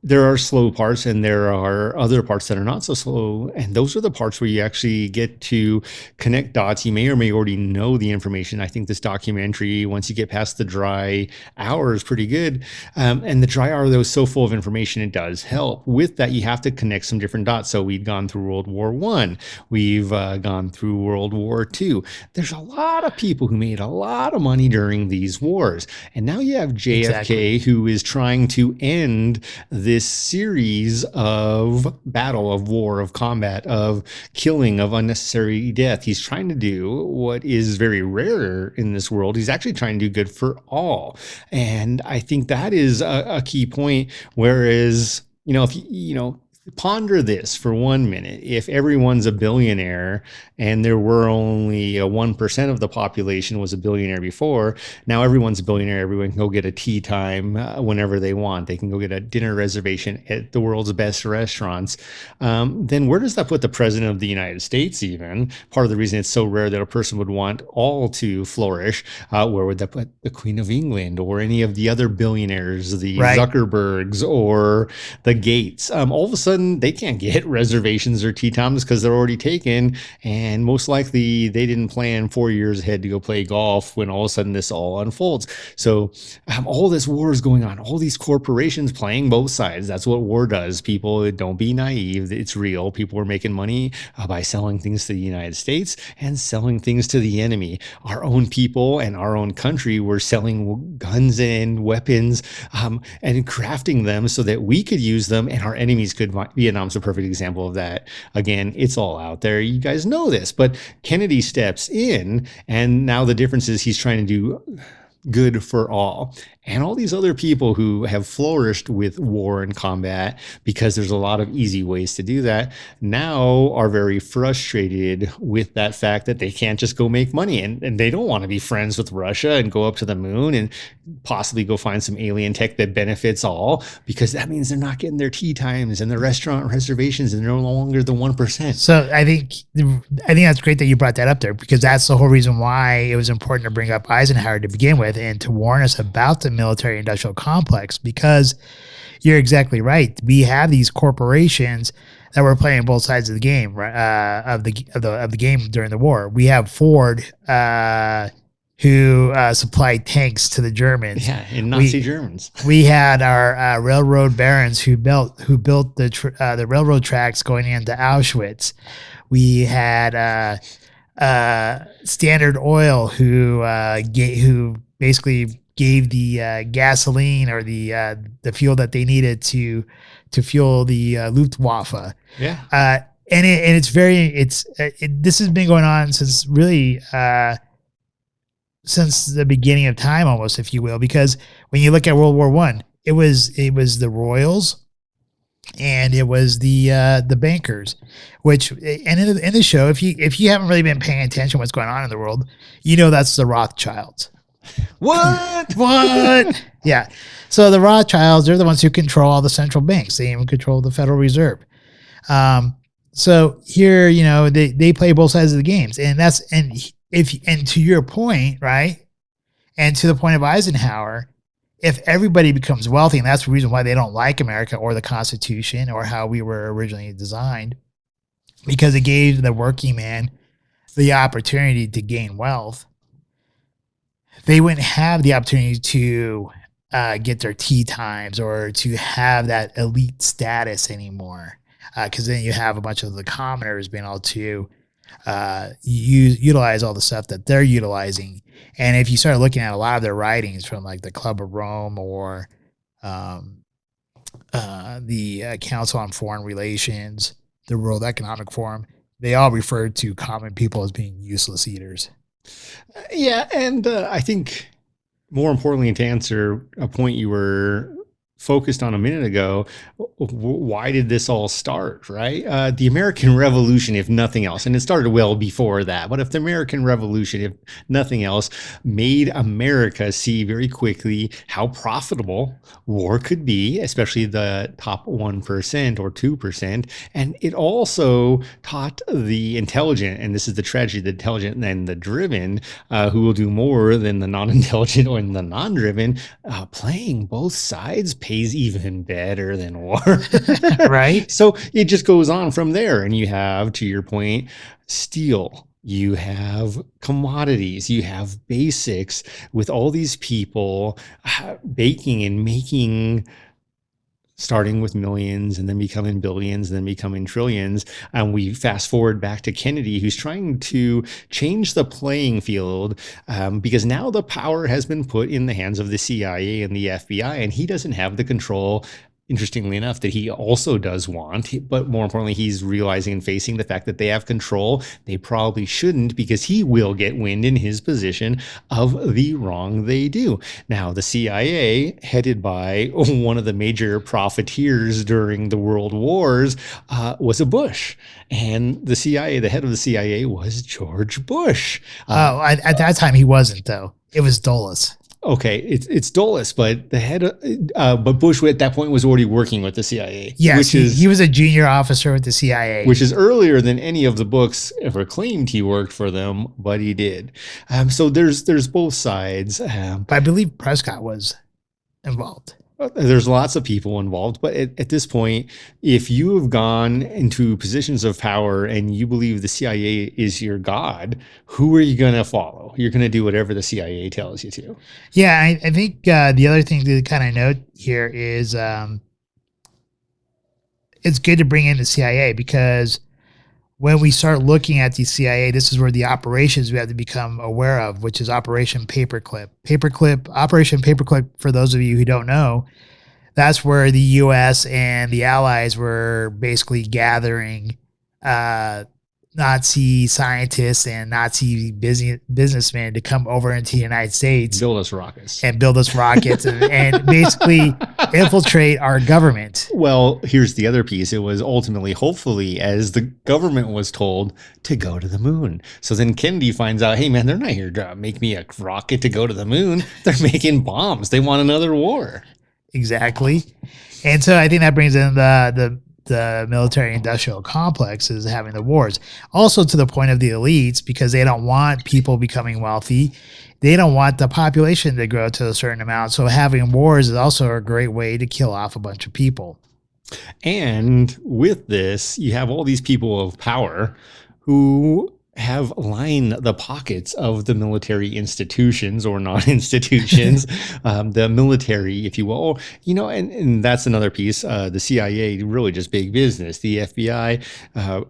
there are slow parts and there are other parts that are not so slow. And those are the parts where you actually get to connect dots. You may or may already know the information. I think this documentary, once you get past the dry hour, is pretty good. And the dry hour, though, is so full of information, it does help. With that, you have to connect some different dots. So we've gone through World War I. We've gone through World War II. There's a lot of people who made a lot of money during these wars. And now you have JFK, who is trying to end this series of battle, of war, of combat, of killing, of unnecessary death. He's trying to do what is very rare in this world. He's actually trying to do good for all. And I think that is a key point. Whereas, if ponder this for 1 minute. If everyone's a billionaire and there were only 1% of the population was a billionaire before, now everyone's a billionaire. Everyone can go get a tea time whenever they want. They can go get a dinner reservation at the world's best restaurants. Then where does that put the president of the United States even? Part of the reason it's so rare that a person would want all to flourish, where would that put the Queen of England or any of the other billionaires, the Zuckerbergs or the Gates? All of a sudden, they can't get reservations or tea times because they're already taken, and most likely they didn't plan 4 years ahead to go play golf when all of a sudden this all unfolds. So all this war is going on, all these corporations playing both sides. That's what war does. People, don't be naive. It's real. People are making money by selling things to the United States and selling things to the enemy. Our own people and our own country were selling guns and weapons and crafting them so that we could use them and our enemies could. Vietnam's a perfect example of that. Again, it's all out there. You guys know this, but Kennedy steps in, and now the difference is he's trying to do good for all. And all these other people who have flourished with war and combat, because there's a lot of easy ways to do that, now are very frustrated with that fact that they can't just go make money. And they don't want to be friends with Russia and go up to the moon and possibly go find some alien tech that benefits all, because that means they're not getting their tea times and their restaurant reservations, and they're no longer the 1%. So I think that's great that you brought that up there, because that's the whole reason why it was important to bring up Eisenhower to begin with and to warn us about the military industrial complex, because you're exactly right. We have these corporations that were playing both sides of the game, right? Of the game during the war. We have Ford, who supplied tanks to the Germans. Yeah, in Nazi Germans. We had our railroad barons who built the railroad tracks going into Auschwitz. We had Standard Oil, who basically gave the gasoline or the fuel that they needed to fuel the Luftwaffe. Yeah. This has been going on since really since the beginning of time, almost, if you will, because when you look at World War I, it was the Royals and it was the bankers, which, and in the show, if you haven't really been paying attention to what's going on in the world, that's the Rothschilds. What? Yeah. So the Rothschilds, they're the ones who control all the central banks. They even control the Federal Reserve. So here, they play both sides of the games, and to your point, right? And to the point of Eisenhower, if everybody becomes wealthy, and that's the reason why they don't like America or the Constitution or how we were originally designed, because it gave the working man the opportunity to gain wealth. They wouldn't have the opportunity to get their tea times or to have that elite status anymore, because then you have a bunch of the commoners being able to utilize all the stuff that they're utilizing. And if you start looking at a lot of their writings from like the Club of Rome or the Council on Foreign Relations, the World Economic Forum, they all refer to common people as being useless eaters. Yeah, and I think more importantly, to answer a point you were focused on a minute ago, why did this all start, right? The American Revolution, if nothing else, and it started well before that, but if the American Revolution, if nothing else, made America see very quickly how profitable war could be, especially the top 1% or 2%. And it also taught the intelligent, and this is the tragedy, the intelligent and the driven, who will do more than the non-intelligent or the non-driven, playing both sides pays even better than war. Right? So it just goes on from there. And you have, to your point, steel, you have commodities, you have basics, with all these people baking and making, starting with millions and then becoming billions and then becoming trillions. And we fast forward back to Kennedy, who's trying to change the playing field, because now the power has been put in the hands of the CIA and the FBI, and he doesn't have the control interestingly enough, that he also does want, but more importantly, he's realizing and facing the fact that they have control. They probably shouldn't, because he will get wind in his position of the wrong they do. Now, the CIA, headed by one of the major profiteers during the World Wars, was a Bush. And the CIA, the head of the CIA was George Bush. At that time, he wasn't, though. It was Dulles. Okay, it's Dulles, but the head but Bush at that point was already working with the CIA. Yes, he was a junior officer with the CIA. Which is earlier than any of the books ever claimed he worked for them, but he did. So there's both sides. But I believe Prescott was involved. There's lots of people involved, but at this point, if you have gone into positions of power and you believe the CIA is your god, who are you going to follow? You're going to do whatever the CIA tells you to. Yeah, I think the other thing to kind of note here is it's good to bring in the CIA, because when we start looking at the CIA, this is where the operations we have to become aware of, which is Operation Paperclip. Operation Paperclip, for those of you who don't know, that's where the U.S. and the Allies were basically gathering Nazi scientists and Nazi businessmen to come over into the United States. Build us rockets. And basically infiltrate our government. Well, here's the other piece. It was ultimately, hopefully, as the government was told, to go to the moon. So then Kennedy finds out, hey, man, they're not here to make me a rocket to go to the moon. They're making bombs. They want another war. Exactly. And so I think that brings in the military industrial complex is having the wars. Also to the point of the elites, because they don't want people becoming wealthy. They don't want the population to grow to a certain amount. So having wars is also a great way to kill off a bunch of people. And with this, you have all these people of power who have lined the pockets of the military institutions or non-institutions, the military, if you will, and that's another piece. The CIA, really just big business, the FBI,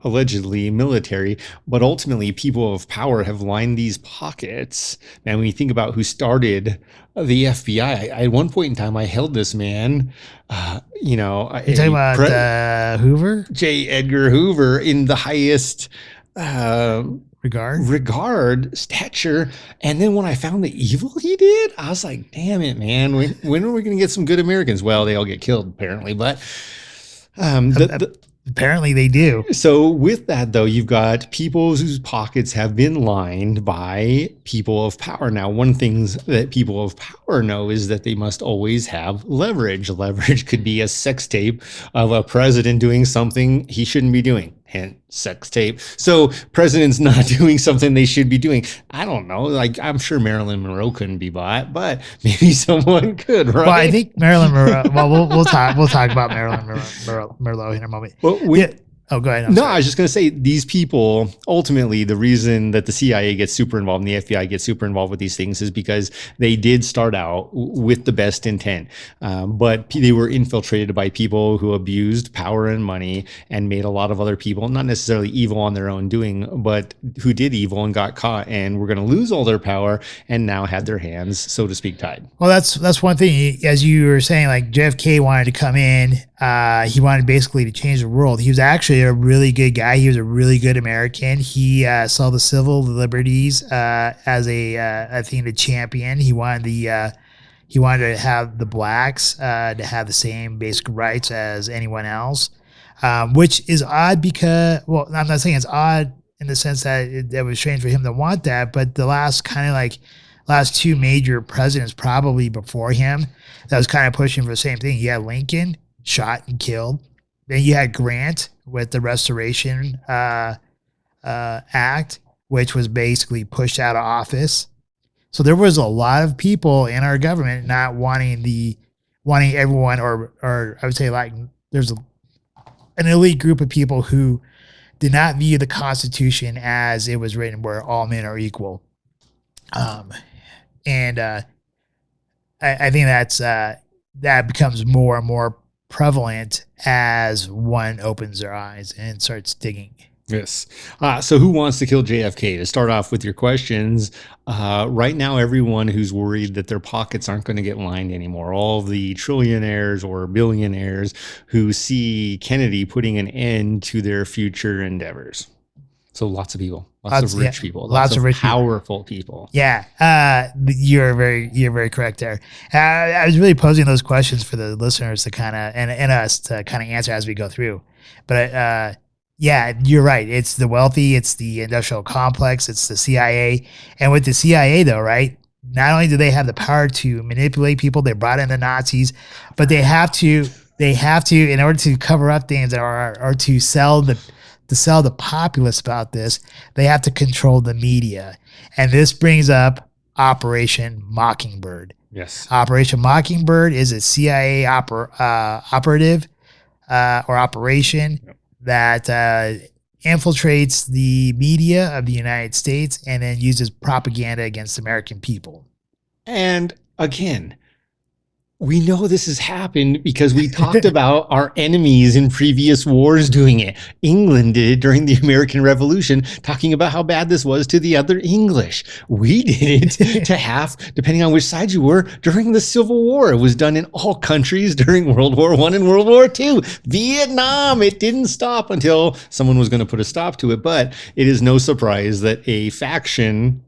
allegedly military, but ultimately people of power have lined these pockets. And when you think about who started the FBI, at one point in time, I held this man, You're talking about Hoover? J. Edgar Hoover, in the highest regard, stature. And then when I found the evil he did, I was like, damn it, man, when are we going to get some good Americans? Well, they all get killed apparently, but apparently they do. So with that, though, you've got people whose pockets have been lined by people of power. Now, one thing that people of power know is that they must always have leverage. Leverage could be a sex tape of a president doing something he shouldn't be doing. Hint, sex tape. So president's not doing something they should be doing. I don't know. Like, I'm sure Marilyn Monroe couldn't be bought, but maybe someone could, right? Well, I think Marilyn Monroe. Well, we'll talk about Marilyn Monroe in a moment. Well, Oh, go ahead. I was just going to say, these people, ultimately, the reason that the CIA gets super involved and the FBI gets super involved with these things is because they did start out with the best intent. But they were infiltrated by people who abused power and money and made a lot of other people, not necessarily evil on their own doing, but who did evil and got caught and were going to lose all their power and now had their hands, so to speak, tied. Well, that's one thing. As you were saying, like JFK wanted to come in. He wanted basically to change the world. He was actually a really good guy. He was a really good American. He saw the civil liberties as a thing to champion. He wanted to have the blacks to have the same basic rights as anyone else, which is odd because, well, I'm not saying it's odd in the sense that it was strange for him to want that, but the last two major presidents probably before him that was kind of pushing for the same thing. You had Lincoln, shot and killed. Then you had Grant with the Restoration Act, which was basically pushed out of office. So there was a lot of people in our government not wanting everyone, or I would say like there's an elite group of people who did not view the Constitution as it was written, where all men are equal. I think that becomes more and more prevalent as one opens their eyes and starts digging. Yes. So who wants to kill JFK? To start off with your questions, right now, everyone who's worried that their pockets aren't going to get lined anymore, all the trillionaires or billionaires who see Kennedy putting an end to their future endeavors. So lots of people, lots of rich people, lots of rich powerful people. Yeah, you're very correct there. I was really posing those questions for the listeners to kind of and us to kind of answer as we go through. But yeah, you're right. It's the wealthy, it's the industrial complex, it's the CIA, and with the CIA though, right? Not only do they have the power to manipulate people, they brought in the Nazis, but they have to in order to cover up things or to sell the populace about this, they have to control the media. And this brings up Operation Mockingbird. Yes. Operation Mockingbird is a CIA operative or operation that infiltrates the media of the United States and then uses propaganda against American people. And again, we know this has happened because we talked about our enemies in previous wars doing it. England did it during the American Revolution, talking about how bad this was to the other English. We did it to half, depending on which side you were, during the Civil War. It was done in all countries during World War I and World War II. Vietnam, it didn't stop until someone was going to put a stop to it. But it is no surprise that a faction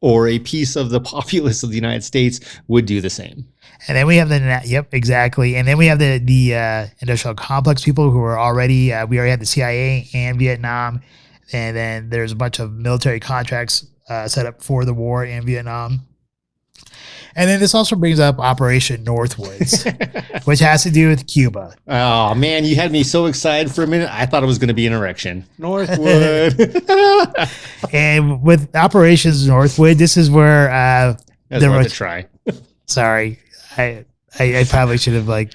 or a piece of the populace of the United States would do the same. And then we have exactly. And then we have the industrial complex people who are already, we already had the CIA and Vietnam. And then there's a bunch of military contracts set up for the war in Vietnam. And then this also brings up Operation Northwoods, which has to do with Cuba. Oh, man, you had me so excited for a minute. I thought it was going to be an erection. Northwood. And with Operations Northwood, this is where... to try. Sorry. I probably should have,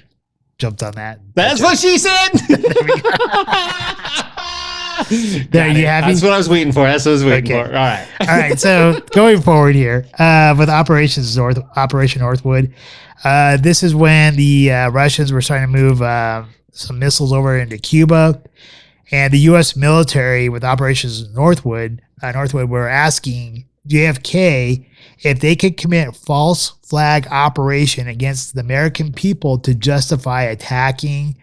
jumped on that. That's what she said! There, you happy? That's what I was waiting for. That's what I was waiting for. All right. All right. So going forward here with Operation Northwood, this is when the Russians were starting to move some missiles over into Cuba, and the U.S. military with Operations Northwood were asking JFK if they could commit false flag operation against the American people to justify attacking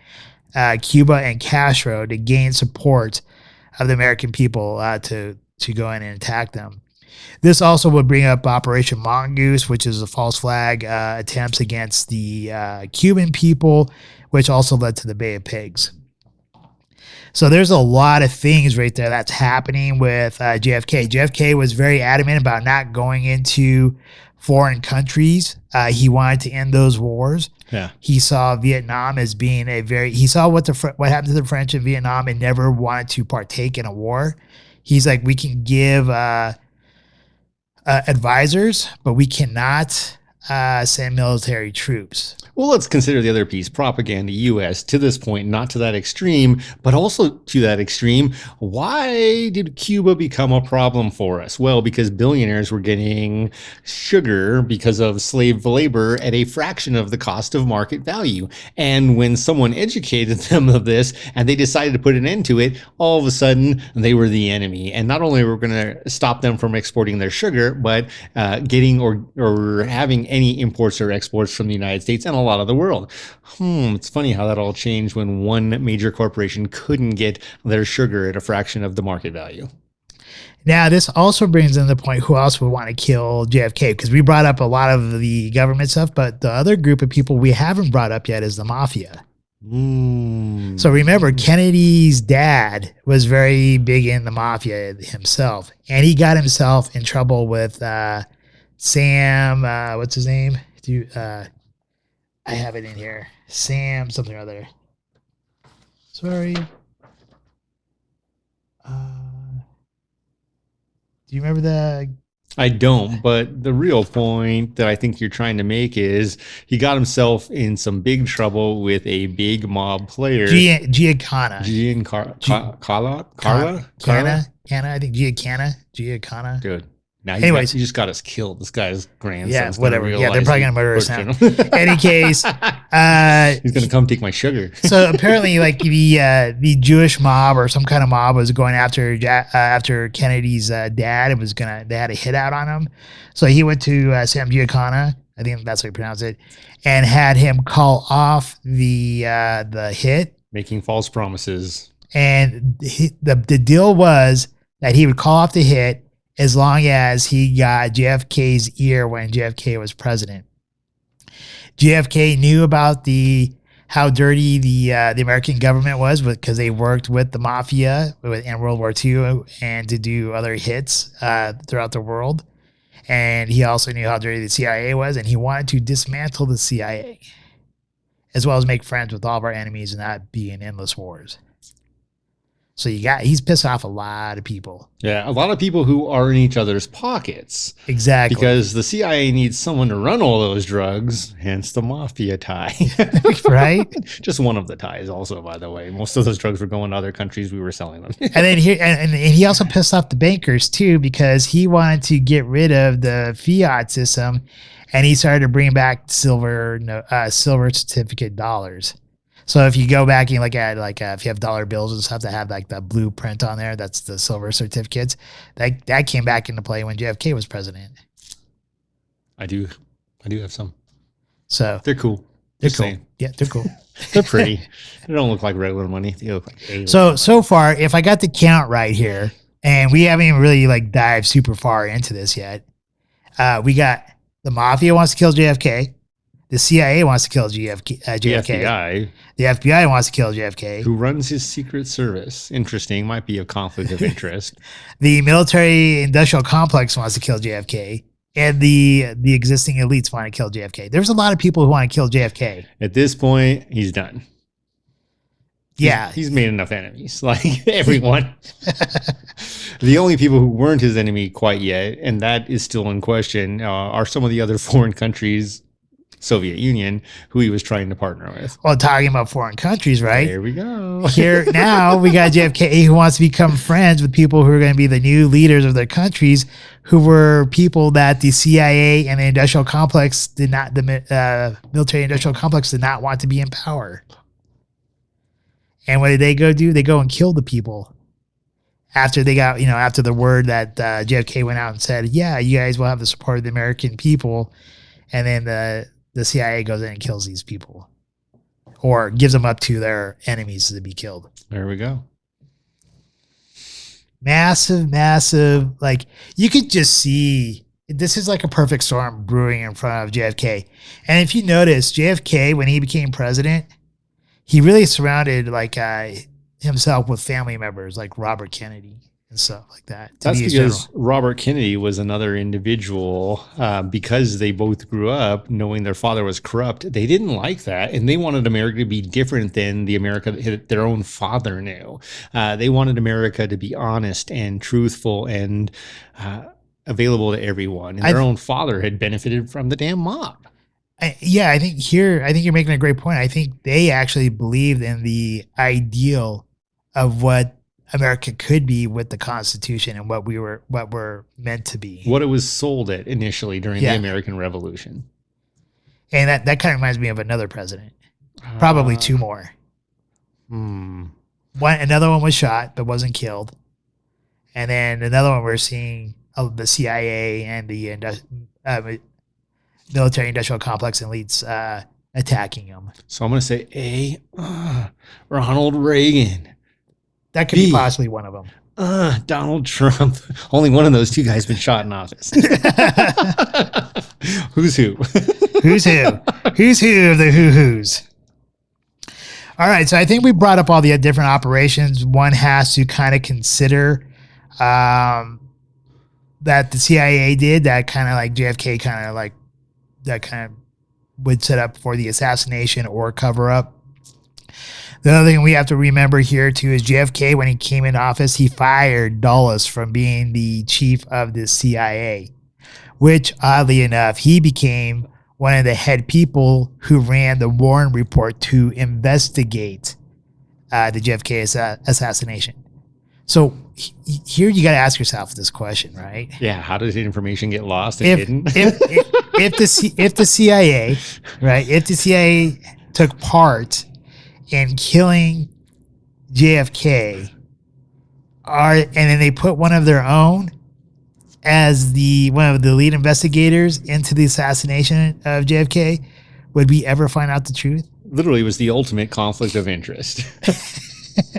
Cuba and Castro to gain support of the American people to go in and attack them. This also would bring up Operation Mongoose, which is a false flag attempts against the Cuban people, which also led to the Bay of Pigs. So there's a lot of things right there that's happening with JFK. JFK was very adamant about not going into foreign countries. He wanted to end those wars. Yeah. He saw Vietnam as being he saw what happened to the French in Vietnam and never wanted to partake in a war. He's like, we can give advisors, but we cannot send military troops. Well, let's consider the other piece, propaganda, U.S. to this point, not to that extreme, but also to that extreme. Why did Cuba become a problem for us? Well, because billionaires were getting sugar because of slave labor at a fraction of the cost of market value. And when someone educated them of this and they decided to put an end to it, all of a sudden they were the enemy. And not only were we going to stop them from exporting their sugar, but getting or having any imports or exports from the United States and a lot of the world. It's funny how that all changed when one major corporation couldn't get their sugar at a fraction of the market value. Now, this also brings in the point who else would want to kill JFK, because we brought up a lot of the government stuff, but the other group of people we haven't brought up yet is the mafia. So remember, Kennedy's dad was very big in the mafia himself, and he got himself in trouble with Sam, what's his name? I have it in here. Sam something or other. Sorry. Do you remember the... I don't, but the real point that I think you're trying to make is he got himself in some big trouble with a big mob player. Giancana. Carla? Canna, I think Giancana. Good. Now Anyways. he just got us killed. This guy's grandson. Yeah, whatever. Yeah, they're probably gonna murder us now. Any case, he's gonna come take my sugar. So apparently, like the Jewish mob or some kind of mob was going after Kennedy's dad. They had a hit out on him. So he went to Sam Giancana, I think that's how you pronounce it, and had him call off the hit, making false promises. And the deal was that he would call off the hit as long as he got JFK's ear when JFK was president. JFK knew about how dirty the American government was because they worked with the mafia in World War II and to do other hits throughout the world. And he also knew how dirty the CIA was, and he wanted to dismantle the CIA as well as make friends with all of our enemies and not be in endless wars. So he's pissed off a lot of people. Yeah, a lot of people who are in each other's pockets. Exactly. Because the CIA needs someone to run all those drugs, hence the mafia tie. Right? Just one of the ties also, by the way. Most of those drugs were going to other countries. We were selling them. And then and he also pissed off the bankers too, because he wanted to get rid of the fiat system, and he started to bring back silver certificate dollars. So if you go back and look at if you have dollar bills and stuff that have like the blue print on there, that's the silver certificates. That came back into play when JFK was president. I do have some. So they're cool. They're cool. Saying. Yeah, they're cool. They're pretty. They don't look like regular money. They look like alien so far, if I got the count right here, and we haven't even really dived super far into this yet, we got the mafia wants to kill JFK. The CIA wants to kill JFK. The FBI wants to kill JFK. Who runs his secret service. Interesting. Might be a conflict of interest. The military-industrial complex wants to kill JFK. And the existing elites want to kill JFK. There's a lot of people who want to kill JFK. At this point, he's done. Yeah. He's made enough enemies. Like everyone. The only people who weren't his enemy quite yet, and that is still in question, are some of the other foreign countries, Soviet Union, who he was trying to partner with. Well, talking about foreign countries, right? There we go. Here now we got JFK who wants to become friends with people who are going to be the new leaders of their countries, who were people that the CIA and the industrial complex the military industrial complex did not want to be in power. And what did they go do? They go and kill the people. After they got, after the word that JFK went out and said, yeah, you guys will have the support of the American people. And then the CIA goes in and kills these people, or gives them up to their enemies to be killed. There we go. Massive, you could just see this is like a perfect storm brewing in front of JFK. And if you notice, JFK, when he became president, he really surrounded himself with family members like Robert Kennedy and stuff like that. That's because Robert Kennedy was another individual, because they both grew up knowing their father was corrupt. They didn't like that, and they wanted America to be different than the America that their own father knew. They wanted America to be honest and truthful and available to everyone. And their own father had benefited from the damn mob. I think you're making a great point. I think they actually believed in the ideal of what America could be with the Constitution and what we're meant to be. What it was sold at initially during the American Revolution. And that kind of reminds me of another president. Probably two more. Another one was shot but wasn't killed. And then another one we're seeing the CIA and the military industrial complex elites attacking him. So I'm going to say A, Ronald Reagan. That could be possibly one of them. Donald Trump. Only one of those two guys been shot in office. Who's who? Who's who? Who's who of the who's? All right, so I think we brought up all the different operations. One has to kind of consider that the CIA did, that kind of like JFK that kind of would set up for the assassination or cover up. The other thing we have to remember here too is JFK, when he came into office, he fired Dulles from being the chief of the CIA, which oddly enough, he became one of the head people who ran the Warren Report to investigate the JFK assassination. So here you got to ask yourself this question, right? Yeah, how does the information get lost and hidden? If the CIA, right? If the CIA took part in killing JFK, and then they put one of their own as one of the lead investigators into the assassination of JFK, would we ever find out the truth? Literally, it was the ultimate conflict of interest.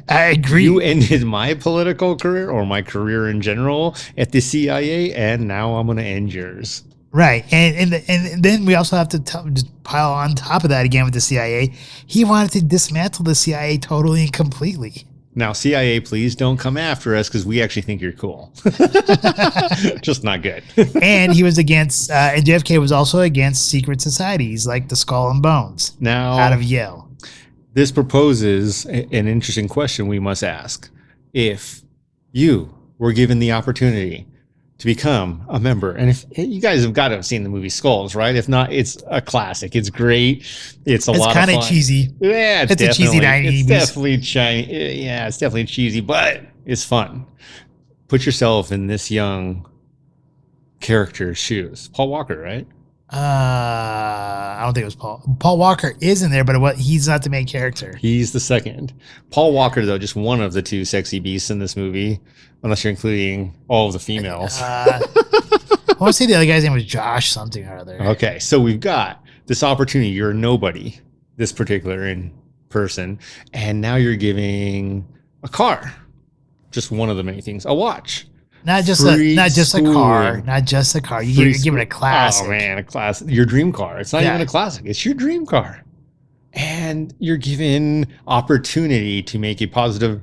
I agree. You ended my political career or my career in general at the CIA, and now I'm going to end yours. Right. And then we also have to just pile on top of that again with the CIA. He wanted to dismantle the CIA totally and completely. Now, CIA, please don't come after us because we actually think you're cool. Just not good. And he was against, and JFK was also against secret societies like the Skull and Bones Now, out of Yale. This proposes an interesting question we must ask. If you were given the opportunity to become a member, and if you guys have got to have seen the movie Skulls, right? If not, it's a classic. It's great. It's lot of fun. It's kind of cheesy. Yeah, it's a cheesy 90s. It's definitely yeah, it's definitely cheesy, but it's fun. Put yourself in this young character's shoes. Paul Walker, right? I don't think it was Paul. Paul Walker is in there, but he's not the main character. He's the second. Paul Walker, though, just one of the two sexy beasts in this movie, unless you're including all of the females. I want to say the other guy's name was Josh something or other. Okay, so we've got this opportunity. You're a nobody, this particular in person, and now you're giving a car, just one of the many things, a watch. Not just a car. You're giving a classic. Oh man, a classic. Your dream car. It's not even a classic. It's your dream car. And you're given opportunity to make a positive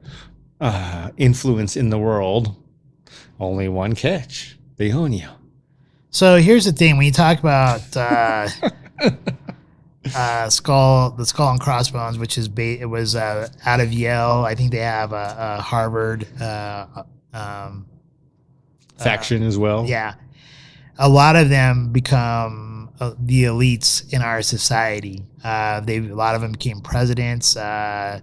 influence in the world. Only one catch. They own you. So here's the thing. When you talk about the Skull and Crossbones, which is it was out of Yale. I think they have a Harvard faction as well. Yeah. A lot of them become the elites in our society. A lot of them became presidents, the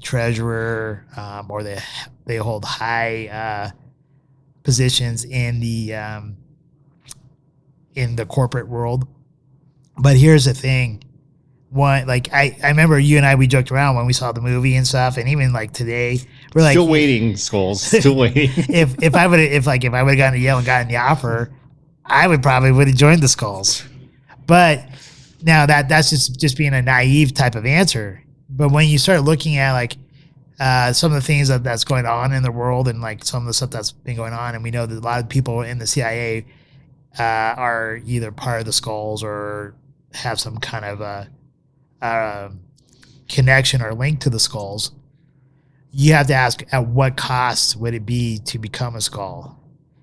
treasurer, or they hold high positions in the corporate world. But here's the thing. I remember you and we joked around when we saw the movie and stuff, and even like today, we're like still waiting, Skulls. Still waiting. if I would have gotten to Yale and gotten the offer, I would have joined the Skulls. But now that's just being a naive type of answer. But when you start looking at some of the things that's going on in the world and like some of the stuff that's been going on, and we know that a lot of people in the CIA are either part of the Skulls or have some kind of a connection or link to the Skulls, you have to ask, at what cost would it be to become a Skull?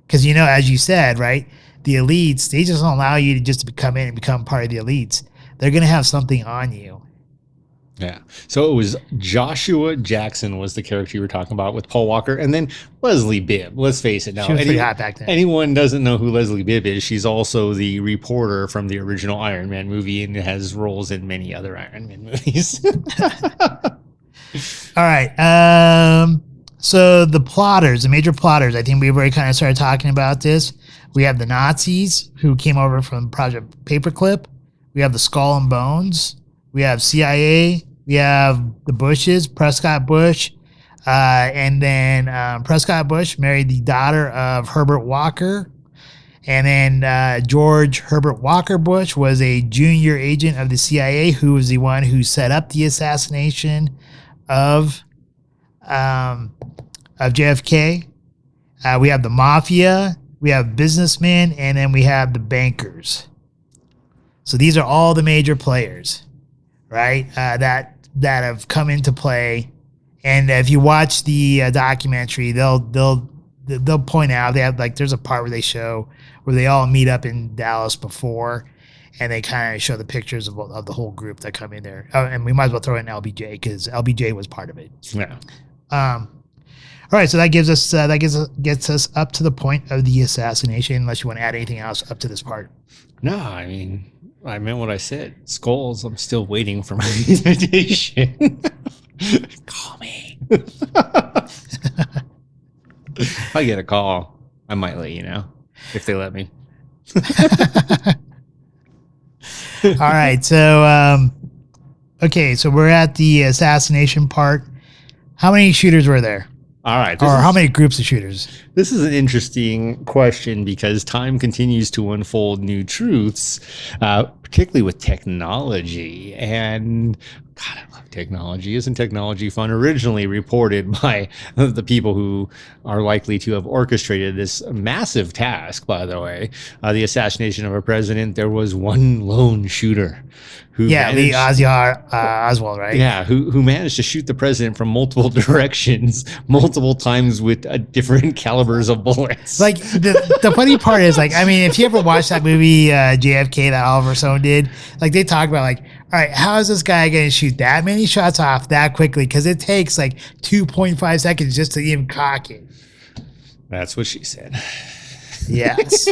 Because, as you said, right, the elites, they just don't allow you to come in and become part of the elites. They're going to have something on you. Yeah. So it was Joshua Jackson was the character you were talking about with Paul Walker, and then Leslie Bibb. Let's face it now. She was pretty hot back then. Anyone doesn't know who Leslie Bibb is, she's also the reporter from the original Iron Man movie and has roles in many other Iron Man movies. All right. So the major plotters, I think we've already kind of started talking about this. We have the Nazis who came over from Project Paperclip. We have the Skull and Bones. We have CIA. We have the Bushes, Prescott Bush. And then Prescott Bush married the daughter of Herbert Walker. And then George Herbert Walker Bush was a junior agent of the CIA who was the one who set up the assassination of JFK. We have the mafia, we have businessmen, and then we have the bankers. So these are all the major players, right? That have come into play. And if you watch the documentary, they'll point out, they have there's a part where they show where they all meet up in Dallas before, and they kind of show the pictures of the whole group that come in there. Oh, and we might as well throw in LBJ because LBJ was part of it. Yeah. All right, so that gets us up to the point of the assassination. Unless you want to add anything else up to this part. No, I mean, I meant what I said. Skulls. I'm still waiting for my invitation. Call me. If I get a call, I might let you know if they let me. All right. So, okay. So we're at the assassination part. How many shooters were there? All right. Or how many groups of shooters? This is an interesting question because time continues to unfold new truths, particularly with technology. And God, I love technology. Isn't technology fun? Originally reported by the people who are likely to have orchestrated this massive task, by the way, the assassination of a president, there was one lone shooter. Lee Oswald, right? Yeah, who managed to shoot the president from multiple directions, multiple times with different calibers of bullets. Like the funny part is, like, I mean, if you ever watched that movie JFK that Oliver Stone did, like they talk about, like, all right, how is this guy going to shoot that many shots off that quickly? Because it takes like 2.5 seconds just to even cock it. That's what she said. Yes.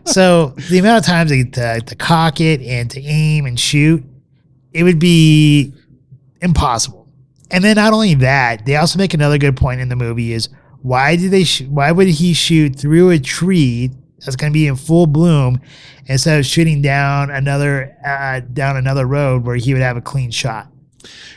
So the amount of times to cock it and to aim and shoot, it would be impossible. And then not only that, they also make another good point in the movie is why would he shoot through a tree that's going to be in full bloom instead of shooting down another road where he would have a clean shot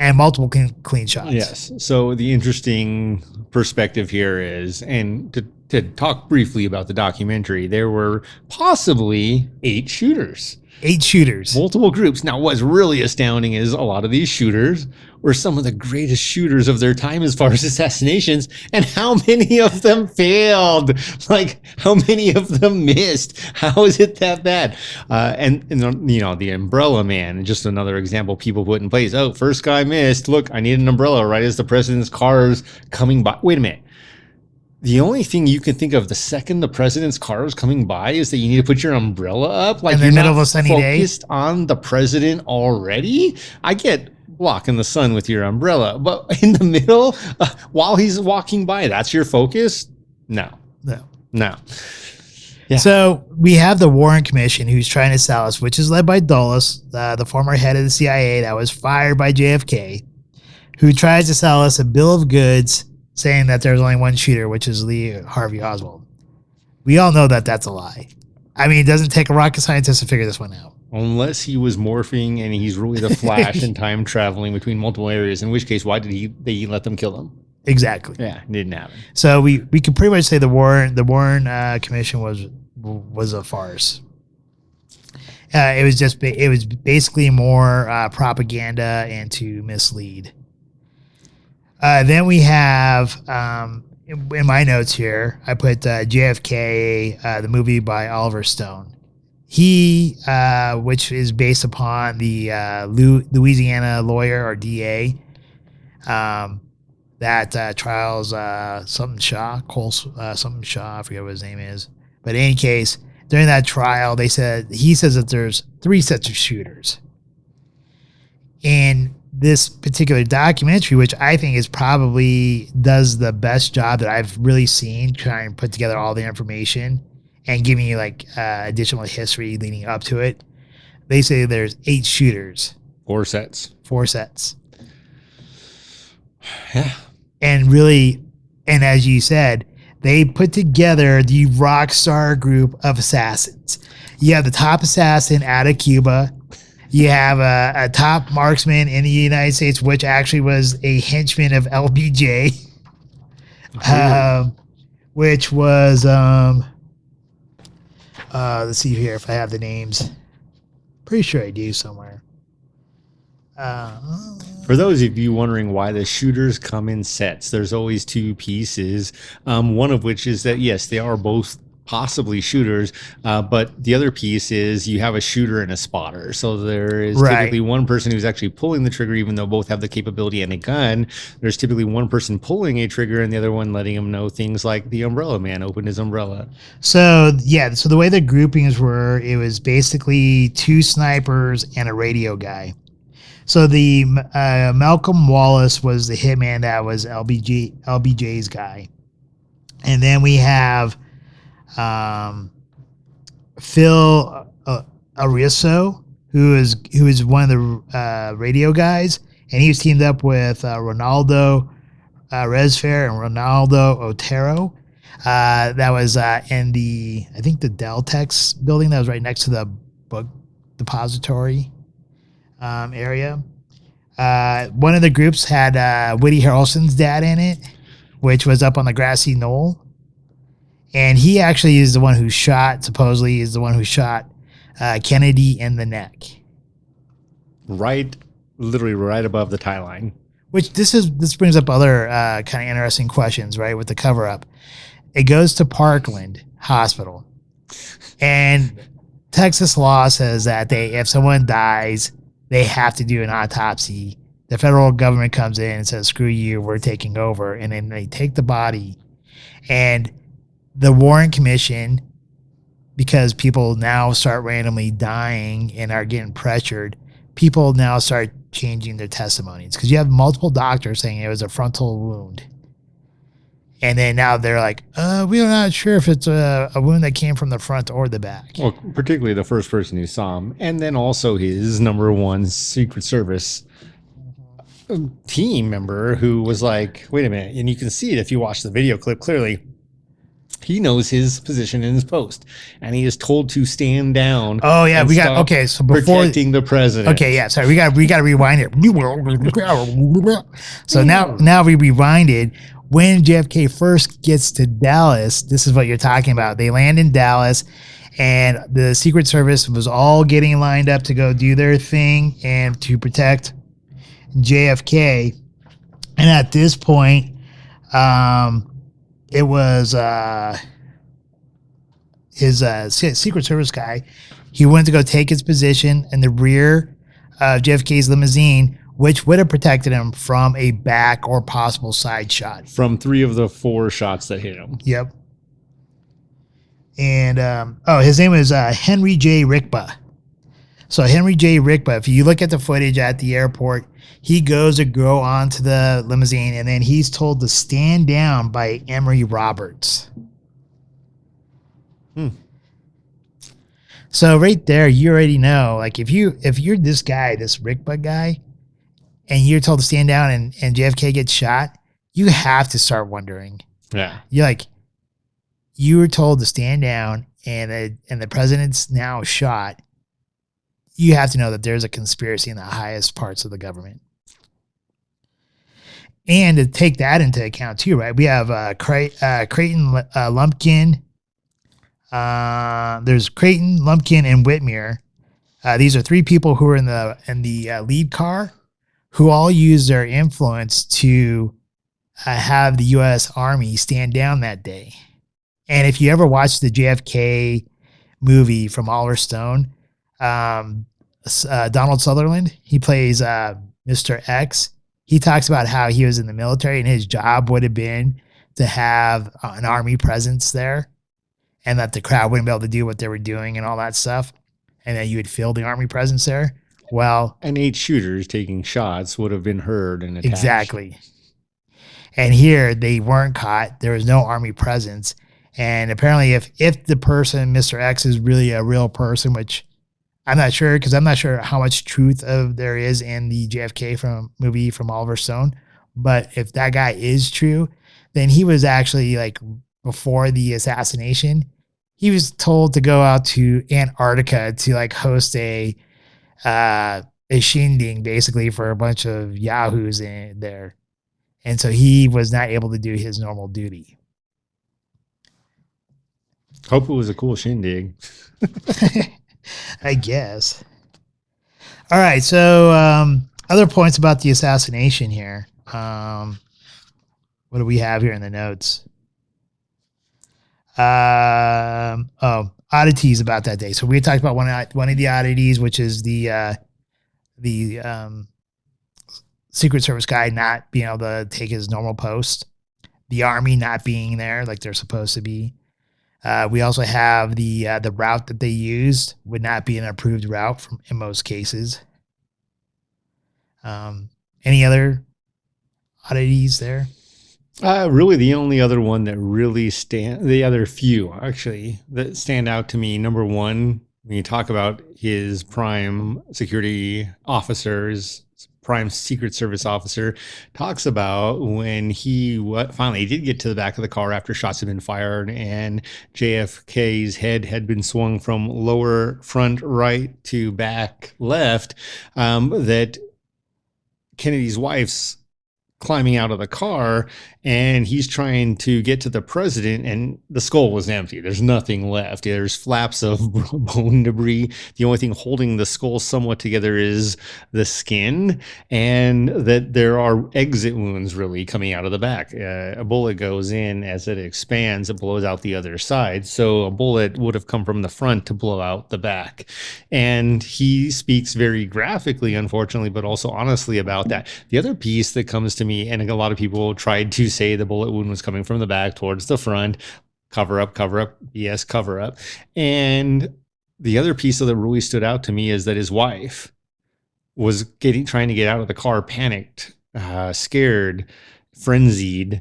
and multiple clean shots? Yes. So the interesting perspective here is, and to talk briefly about the documentary, there were possibly 8 shooters. 8 shooters. Multiple groups. Now, what's really astounding is a lot of these shooters were some of the greatest shooters of their time as far as assassinations, and how many of them failed? Like, how many of them missed? How is it that bad? And you know, the umbrella man, just another example people put in place. Oh, first guy missed. Look, I need an umbrella right as the president's car is coming by. Wait a minute. The only thing you can think of the second the president's car is coming by is that you need to put your umbrella up. Like, in the middle of a sunny day, focused on the president already. I get blocking the sun with your umbrella, but in the middle, while he's walking by, that's your focus? No. Yeah. So we have the Warren Commission who's trying to sell us, which is led by Dulles, the former head of the CIA that was fired by JFK, who tries to sell us a bill of goods saying that there's only one shooter, which is Lee Harvey Oswald. We all know that that's a lie. I mean, it doesn't take a rocket scientist to figure this one out. Unless he was morphing and he's really the Flash and time traveling between multiple areas, in which case, why did they let them kill him? Exactly. Yeah, it didn't happen. So we could pretty much say the Warren Commission was a farce. It was basically more propaganda and to mislead. Then we have, in my notes here, I put JFK, the movie by Oliver Stone. He, which is based upon the Louisiana lawyer or DA that trials something Shaw, something Shaw, I forget what his name is. But in any case, during that trial, he says that there's 3 sets of shooters. And this particular documentary, which I think is probably does the best job that I've really seen trying to put together all the information and giving you like additional history leading up to it. They say there's 8 shooters. 4 sets. 4 sets. Yeah. And as you said, they put together the rock star group of assassins. You have the top assassin out of Cuba. You have a top marksman in the United States, which actually was a henchman of LBJ, which was, let's see here if I have the names. Pretty sure I do somewhere. For those of you wondering why the shooters come in sets, there's always 2 pieces. One of which is that, yes, they are both possibly shooters, but the other piece is you have a shooter and a spotter. So there is typically one person who's actually pulling the trigger, even though both have the capability and a gun. There's typically one person pulling a trigger and the other one letting him know things like the umbrella man opened his umbrella. So the way the groupings were, it was basically 2 snipers and a radio guy. So the Malcolm Wallace was the hitman that was LBJ's guy. And then we have Phil Ariso, who is one of the radio guys, and he was teamed up with Ronaldo Resfair and Ronaldo Otero, That was in I think the Deltex building that was right next to the book depository area. One of the groups had Woody Harrelson's dad in it, which was up on the grassy knoll. And he actually is the one who supposedly is the one who shot Kennedy in the neck. Literally right above the tie line. Which this brings up other kind of interesting questions, right, with the cover-up. It goes to Parkland Hospital. And Texas law says that if someone dies, they have to do an autopsy. The federal government comes in and says, screw you, we're taking over. And then they take the body. And the Warren Commission, because people now start randomly dying and are getting pressured, people now start changing their testimonies. Because you have multiple doctors saying it was a frontal wound. And then now they're like, we're not sure if it's a wound that came from the front or the back. Well, particularly the first person who saw him. And then also his number one Secret Service team member who was like, wait a minute. And you can see it if you watch the video clip clearly. He knows his position in his post, and he is told to stand down. Oh yeah, we got okay. So before protecting the president. Okay, yeah. Sorry, we got to rewind it. So now we rewinded. When JFK first gets to Dallas, this is what you're talking about. They land in Dallas, and the Secret Service was all getting lined up to go do their thing and to protect JFK. And at this point, it was his Secret Service guy. He went to go take his position in the rear of JFK's limousine, which would have protected him from a back or possible side shot. From 3 of the 4 shots that hit him. Yep. And, his name is Henry J. Rickba. So Henry J. Rickba, if you look at the footage at the airport, he goes to go onto the limousine, and then he's told to stand down by Emory Roberts. So right there, you already know, like if you're this guy, this Rickba guy, and you're told to stand down and JFK gets shot, you have to start wondering. Yeah. You were told to stand down and the president's now shot. You have to know that there's a conspiracy in the highest parts of the government. And to take that into account too, right? We have Creighton, Lumpkin. There's Creighton, Lumpkin, and Whitmer. These are 3 people who are in the lead car, who all use their influence to have the U.S. Army stand down that day. And if you ever watch the JFK movie from Oliver Stone, Donald Sutherland, he plays Mr. X. He talks about how he was in the military and his job would have been to have an army presence there, and that the crowd wouldn't be able to do what they were doing and all that stuff, and that you would feel the army presence there. Well, and 8 shooters taking shots would have been heard and attached. Exactly. And here they weren't caught. There was no army presence. And apparently if the person, Mr. X, is really a real person, which I'm not sure, because I'm not sure how much truth there is in the JFK movie from Oliver Stone. But if that guy is true, then he was actually, like, before the assassination, he was told to go out to Antarctica to, like, host a shindig, basically, for a bunch of yahoos in there. And so he was not able to do his normal duty. Hope it was a cool shindig. I guess. All right. So other points about the assassination here. What do we have here in the notes? Oddities about that day. So we talked about one of the oddities, which is the Secret Service guy not being able to take his normal post, the Army not being there like they're supposed to be. We also have the route that they used would not be an approved route in most cases. Any other oddities there? Really, the only other one that really the other few actually that stand out to me. Number one, when you talk about his prime security officers, prime Secret Service officer, talks about when he finally did get to the back of the car after shots had been fired and JFK's head had been swung from lower front right to back left, that Kennedy's wife's climbing out of the car and he's trying to get to the president and the skull was empty. There's nothing left. There's flaps of bone debris. The only thing holding the skull somewhat together is the skin, and that there are exit wounds really coming out of the back. A bullet goes in, as it expands, it blows out the other side. So a bullet would have come from the front to blow out the back. And he speaks very graphically, unfortunately, but also honestly about that. The other piece that comes to me, and a lot of people tried to say the bullet wound was coming from the back towards the front, cover up, yes, cover up. And the other piece that really stood out to me is that his wife was trying to get out of the car, panicked, scared, frenzied.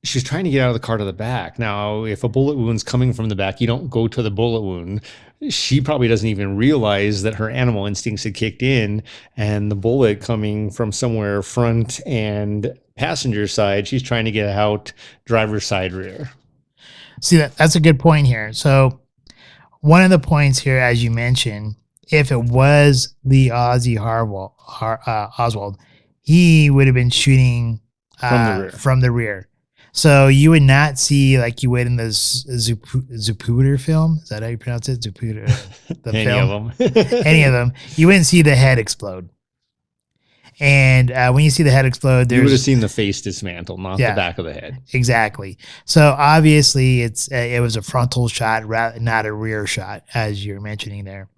She's trying to get out of the car to the back. Now, if a bullet wound's coming from the back, you don't go to the bullet wound. She probably doesn't even realize that her animal instincts had kicked in, and the bullet coming from somewhere front and passenger side, she's trying to get out driver's side rear. See, that's a good point here. So one of the points here, as you mentioned, if it was Lee Ozzy Oswald, he would have been shooting from the rear. So you would not see, like you would in the Zapruder film. Is that how you pronounce it? Zapruder. Any of them. You wouldn't see the head explode. And when you see the head explode, you would have seen the face dismantle, not the back of the head. Exactly. So obviously, it was a frontal shot, not a rear shot, as you're mentioning there.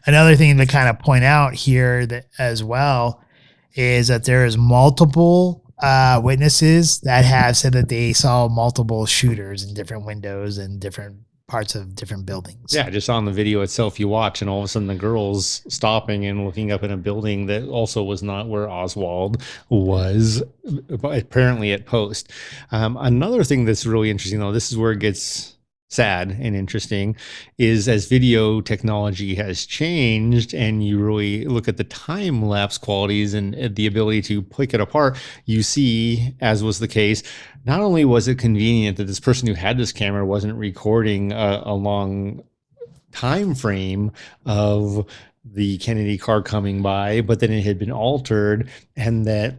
Another thing to kind of point out here that as well is that there is multiple witnesses that have said that they saw multiple shooters in different windows and different parts of different buildings. Yeah, just on the video itself, you watch, and all of a sudden the girl's stopping and looking up in a building that also was not where Oswald was, apparently at post. Another thing that's really interesting, though, this is where it gets sad and interesting, is as video technology has changed and you really look at the time lapse qualities and the ability to pick it apart, you see, as was the case, not only was it convenient that this person who had this camera wasn't recording a long time frame of the Kennedy car coming by, but then it had been altered, and that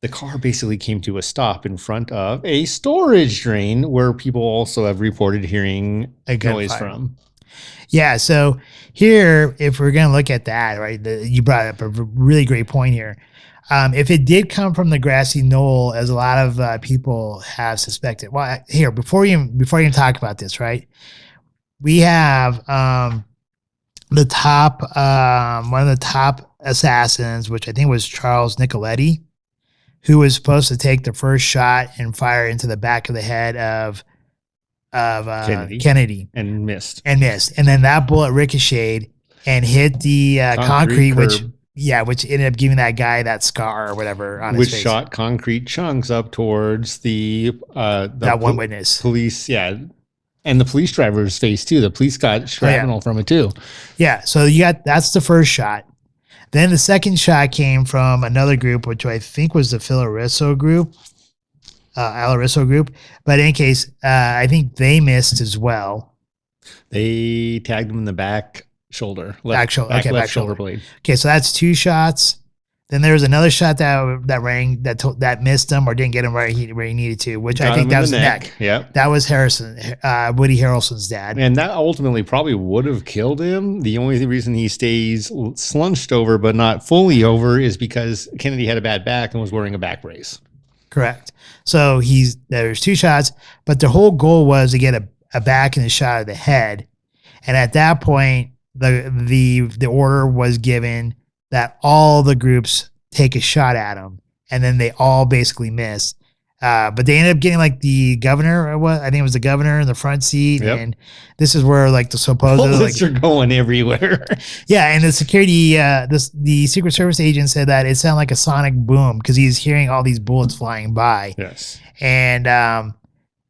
the car basically came to a stop in front of a storage drain where people also have reported hearing a noise from. Yeah, so here, if we're going to look at that, right, you brought up a really great point here. If it did come from the grassy knoll, as a lot of people have suspected. Well, here, before you even talk about this, right, we have the top, one of the top assassins, which I think was Charles Nicoletti, who was supposed to take the first shot and fire into the back of the head of Kennedy. And missed. And then that bullet ricocheted and hit the concrete which ended up giving that guy that scar or whatever on his face. Which shot concrete chunks up towards the one witness. Police, and the police driver's face too. The police got shrapnel from it too. Yeah, so that's the first shot. Then the second shot came from another group, which I think was the Alariso group. But in any case, I think they missed as well. They tagged him in the back shoulder. Back shoulder blade. Okay, so that's two shots. Then there was another shot that missed him or didn't get him where he needed to, which I think that was neck. Yep. That was Woody Harrelson's dad. And that ultimately probably would have killed him. The only reason he stays slunched over but not fully over is because Kennedy had a bad back and was wearing a back brace. Correct. So there's two shots, but the whole goal was to get a back and a shot of the head. And at that point, the order was given that all the groups take a shot at him, and then they all basically miss. But they ended up getting like the governor, I think it was the governor in the front seat. Yep. And this is where like the supposed bullets are going everywhere. Yeah. And the security, the Secret Service agent said that it sounded like a sonic boom because he's hearing all these bullets flying by. Yes. And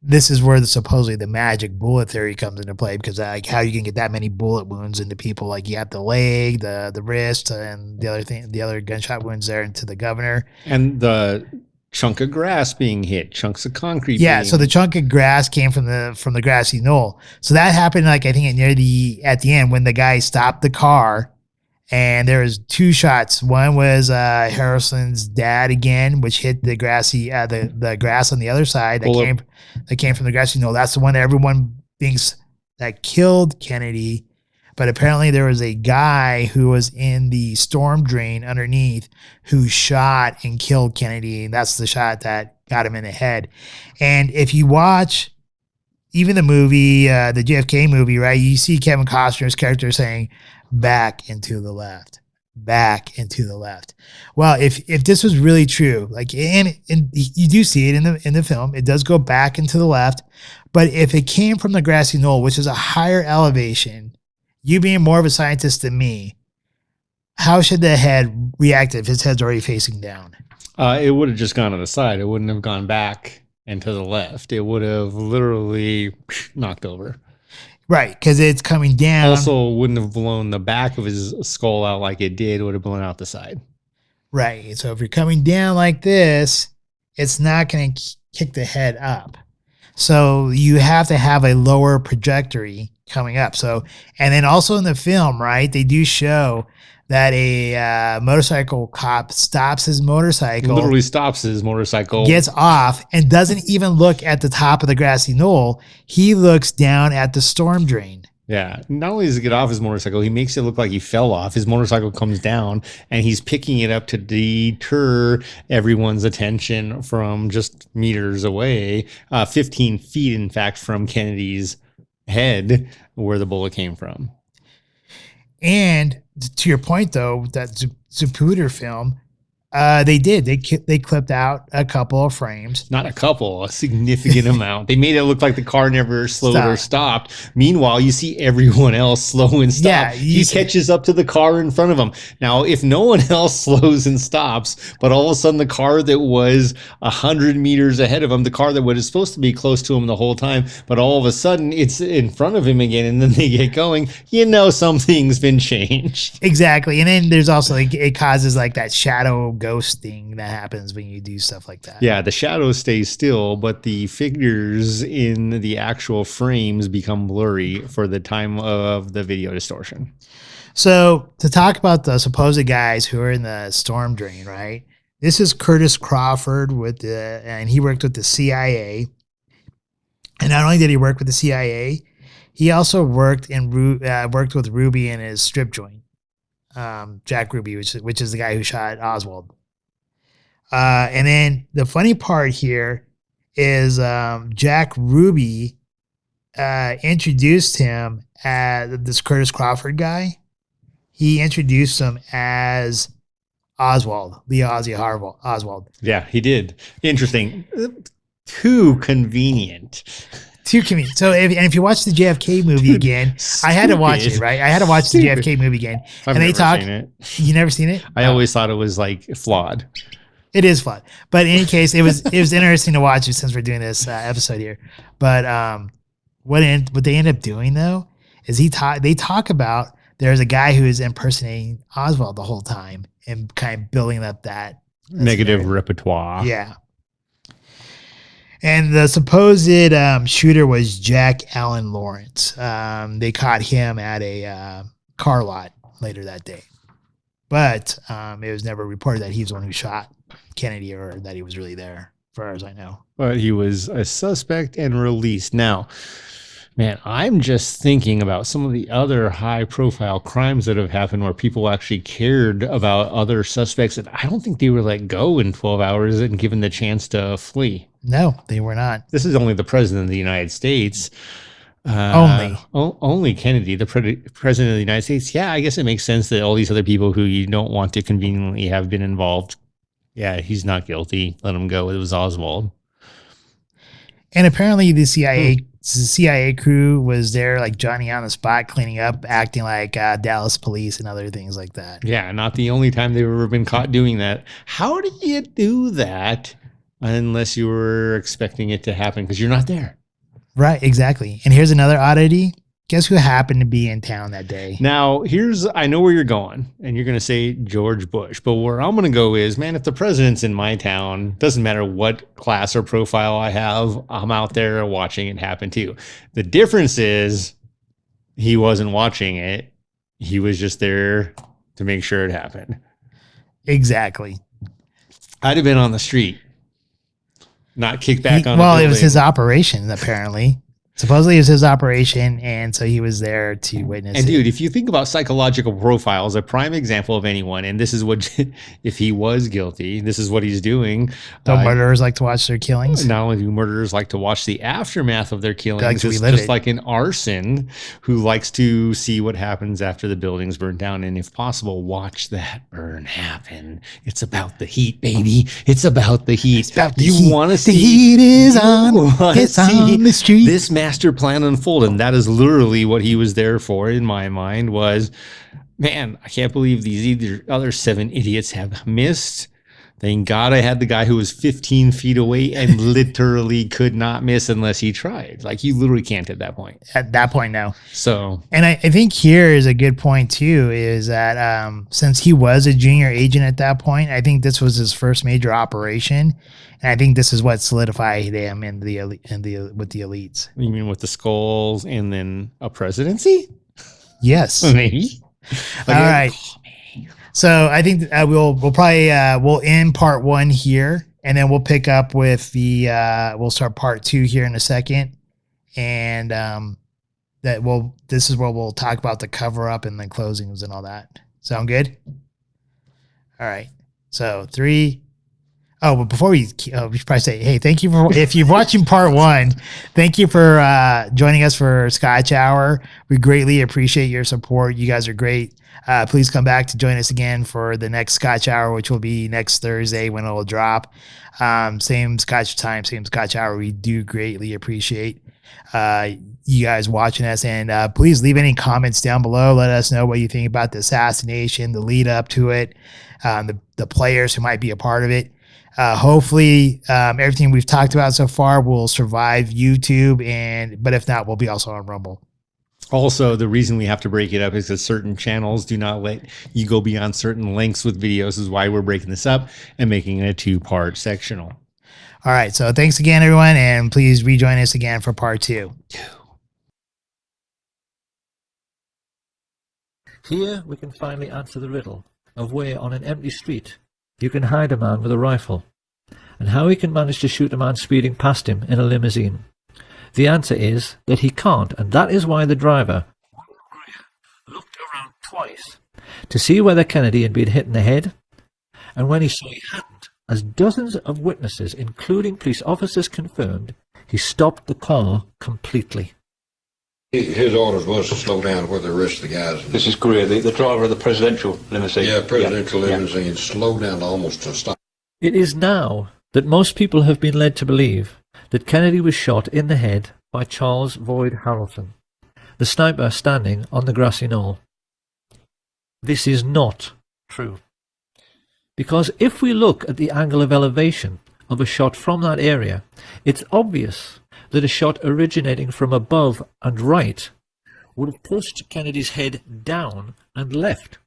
this is where supposedly the magic bullet theory comes into play, because like how you can get that many bullet wounds into people, like you have the leg, the wrist, and the other gunshot wounds there into the governor. And the chunk of grass being hit, chunks of concrete. Yeah, so the chunk of grass came from the grassy knoll. So that happened, like I think at the end when the guy stopped the car, and there was two shots. One was Harrison's dad again, which hit the grassy the grass on the other side that came from the grassy knoll. That's the one that everyone thinks that killed Kennedy. But apparently there was a guy who was in the storm drain underneath who shot and killed Kennedy. And that's the shot that got him in the head. And if you watch even the movie, the JFK movie, right, you see Kevin Costner's character saying, back and to the left, back and to the left. Well, if this was really true, like, and you do see it in the film, it does go back and to the left. But if it came from the grassy knoll, which is a higher elevation, you being more of a scientist than me, how should the head react if his head's already facing down? It would have just gone to the side. It wouldn't have gone back and to the left. It would have literally knocked over. Right, because it's coming down. Also, wouldn't have blown the back of his skull out like it did. It would have blown out the side. Right. So if you're coming down like this, it's not going to kick the head up. So you have to have a lower trajectory coming up. So, and then also in the film, right, they do show that a motorcycle cop stops his motorcycle. Literally stops his motorcycle. Gets off and doesn't even look at the top of the grassy knoll. He looks down at the storm drain. Yeah. Not only does he get off his motorcycle, he makes it look like he fell off. His motorcycle comes down and he's picking it up to deter everyone's attention from just meters away, 15 feet, in fact, from Kennedy's head where the bullet came from. And to your point, though, that Zapruder film, they clipped out a couple of frames. Not a couple, a significant amount. They made it look like the car never slowed or stopped. Meanwhile, you see everyone else slow and stop. Yeah, he catches up to the car in front of him. Now, if no one else slows and stops, but all of a sudden the car that was 100 meters ahead of him, the car that was supposed to be close to him the whole time, but all of a sudden it's in front of him again, and then they get going, something's been changed. Exactly. And then there's also, like, it causes like that shadow ghost thing that happens when you do stuff like that. Yeah, the shadow stays still, but the figures in the actual frames become blurry for the time of the video distortion. So to talk about the supposed guys who are in the storm drain, right? This is Curtis Crawford and he worked with the CIA. And not only did he work with the CIA, he also worked with Ruby in his strip joint. Jack Ruby, which is the guy who shot Oswald. And then the funny part here is Jack Ruby introduced him as this Curtis Crawford guy. He introduced him as Oswald, the Ozzy Oswald. Yeah, he did. Interesting. Too convenient. So if you watch the JFK movie again, I had to watch it, right? I had to watch the JFK movie again. I've never seen it. You never seen it? I always thought it was like flawed. It is flawed. But in any case, it was interesting to watch it since we're doing this episode here. But what they end up doing though is they talk about there's a guy who is impersonating Oswald the whole time and kind of building up that negative repertoire. Yeah. And the supposed shooter was Jack Allen Lawrence. They caught him at a car lot later that day. But it was never reported that he was the one who shot Kennedy or that he was really there, as far as I know. But he was a suspect and released. Now, man, I'm just thinking about some of the other high-profile crimes that have happened where people actually cared about other suspects, and I don't think they were let go in 12 hours and given the chance to flee. No, they were not. This is only the president of the United States. Only Kennedy, the president of the United States. Yeah, I guess it makes sense that all these other people who you don't want to conveniently have been involved. Yeah, he's not guilty. Let him go. It was Oswald. And apparently the CIA crew was there, like Johnny on the spot, cleaning up, acting like Dallas police and other things like that. Yeah, not the only time they've ever been caught doing that. How do you do that unless you were expecting it to happen because you're not there. Right, exactly. And here's another oddity. Guess who happened to be in town that day? Now, I know where you're going, and you're going to say George Bush. But where I'm going to go is, man, if the president's in my town, doesn't matter what class or profile I have, I'm out there watching it happen too. The difference is he wasn't watching it. He was just there to make sure it happened. Exactly. I'd have been on the street, not kicked back on. Well, it was his operation, apparently. Supposedly it was his operation, and so he was there to witness And it. dude, if you think about psychological profiles, a prime example of anyone, and this is what, if he was guilty, this is what he's doing. Don't murderers like to watch their killings? Not only do murderers like to watch the aftermath of their killings, Like to it's relive just it. like an arson who likes to see what happens after the buildings burn down. And if possible, watch that burn happen. It's about the heat, baby. It's about the heat. about the you heat. want to The see heat is you on. wanna It's see on the street. This master plan unfold, and that is literally what he was there for. In my mind, was, man, I can't believe these other 7 idiots have missed. Thank God I had the guy who was 15 feet away and literally could not miss unless he tried. Like, you literally can't at that point. At that point, no. So, And I think here is a good point too, is that since he was a junior agent at that point, I think this was his first major operation. And I think this is what solidified him with the elites. you mean with the skulls and then a presidency? Yes. Maybe. All right. So I think we'll probably we'll end part 1 here, and then we'll pick up with we'll start part 2 here in a second, and this is where we'll talk about the cover up and the closings and all that. Sound good? All right. So 3. Oh, but before we should probably say, hey, thank you for, if you're watching part 1, thank you for joining us for Scotch Hour. We greatly appreciate your support. You guys are great. Please come back to join us again for the next Scotch Hour, which will be next Thursday when it will drop. Same Scotch time, same Scotch Hour. We do greatly appreciate you guys watching us, and please leave any comments down below. Let us know what you think about the assassination, the lead up to it, the players who might be a part of it. Hopefully, everything we've talked about so far will survive YouTube, but if not, we'll be also on Rumble. Also, the reason we have to break it up is that certain channels do not let you go beyond certain lengths with videos, is why we're breaking this up and making it a 2-part sectional. All right. So thanks again, everyone. And please rejoin us again for part 2. Here we can finally answer the riddle of where on an empty street you can hide a man with a rifle, and how he can manage to shoot a man speeding past him in a limousine. The answer is that he can't, and that is why the driver looked around twice to see whether Kennedy had been hit in the head, and when he saw he hadn't, as dozens of witnesses, including police officers, confirmed, he stopped the car completely. His orders was to slow down where the rest of the guys. This is Greer, the driver of the presidential limousine. Yeah, presidential limousine. Slow down to almost to stop. It is now that most people have been led to believe that Kennedy was shot in the head by Charles Boyd Harrelson, the sniper standing on the grassy knoll. This is not true. Because if we look at the angle of elevation of a shot from that area, it's obvious that a shot originating from above and right would have pushed Kennedy's head down and left,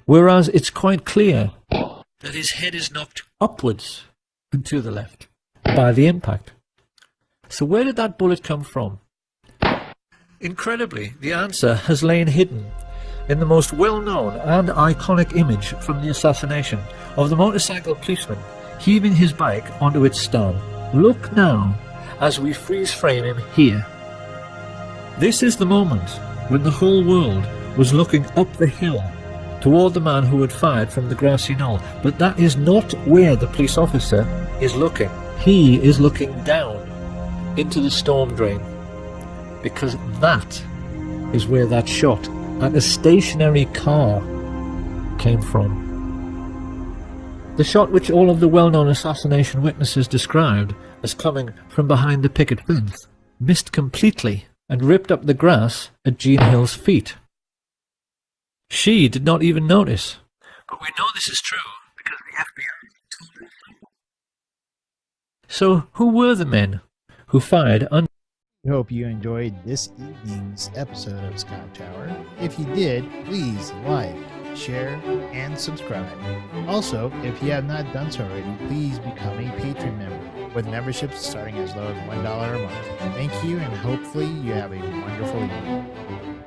whereas it's quite clear that his head is knocked upwards and to the left by the impact. So where did that bullet come from? Incredibly, the answer has lain hidden in the most well-known and iconic image from the assassination of the motorcycle policeman heaving his bike onto its stand. Look now as we freeze frame him here. This is the moment when the whole world was looking up the hill toward the man who had fired from the grassy knoll, but that is not where the police officer is looking. He is looking down into the storm drain, because that is where that shot at a stationary car came from. The shot which all of the well-known assassination witnesses described as coming from behind the picket fence missed completely and ripped up the grass at Jean Hill's feet. She did not even notice. But we know this is true because the FBI So, who were the men who fired under? We hope you enjoyed this evening's episode of Scotch Hour. If you did, please like, share, and subscribe. Also, if you have not done so already, please become a Patron member, with memberships starting as low as $1 a month. Thank you, and hopefully you have a wonderful evening.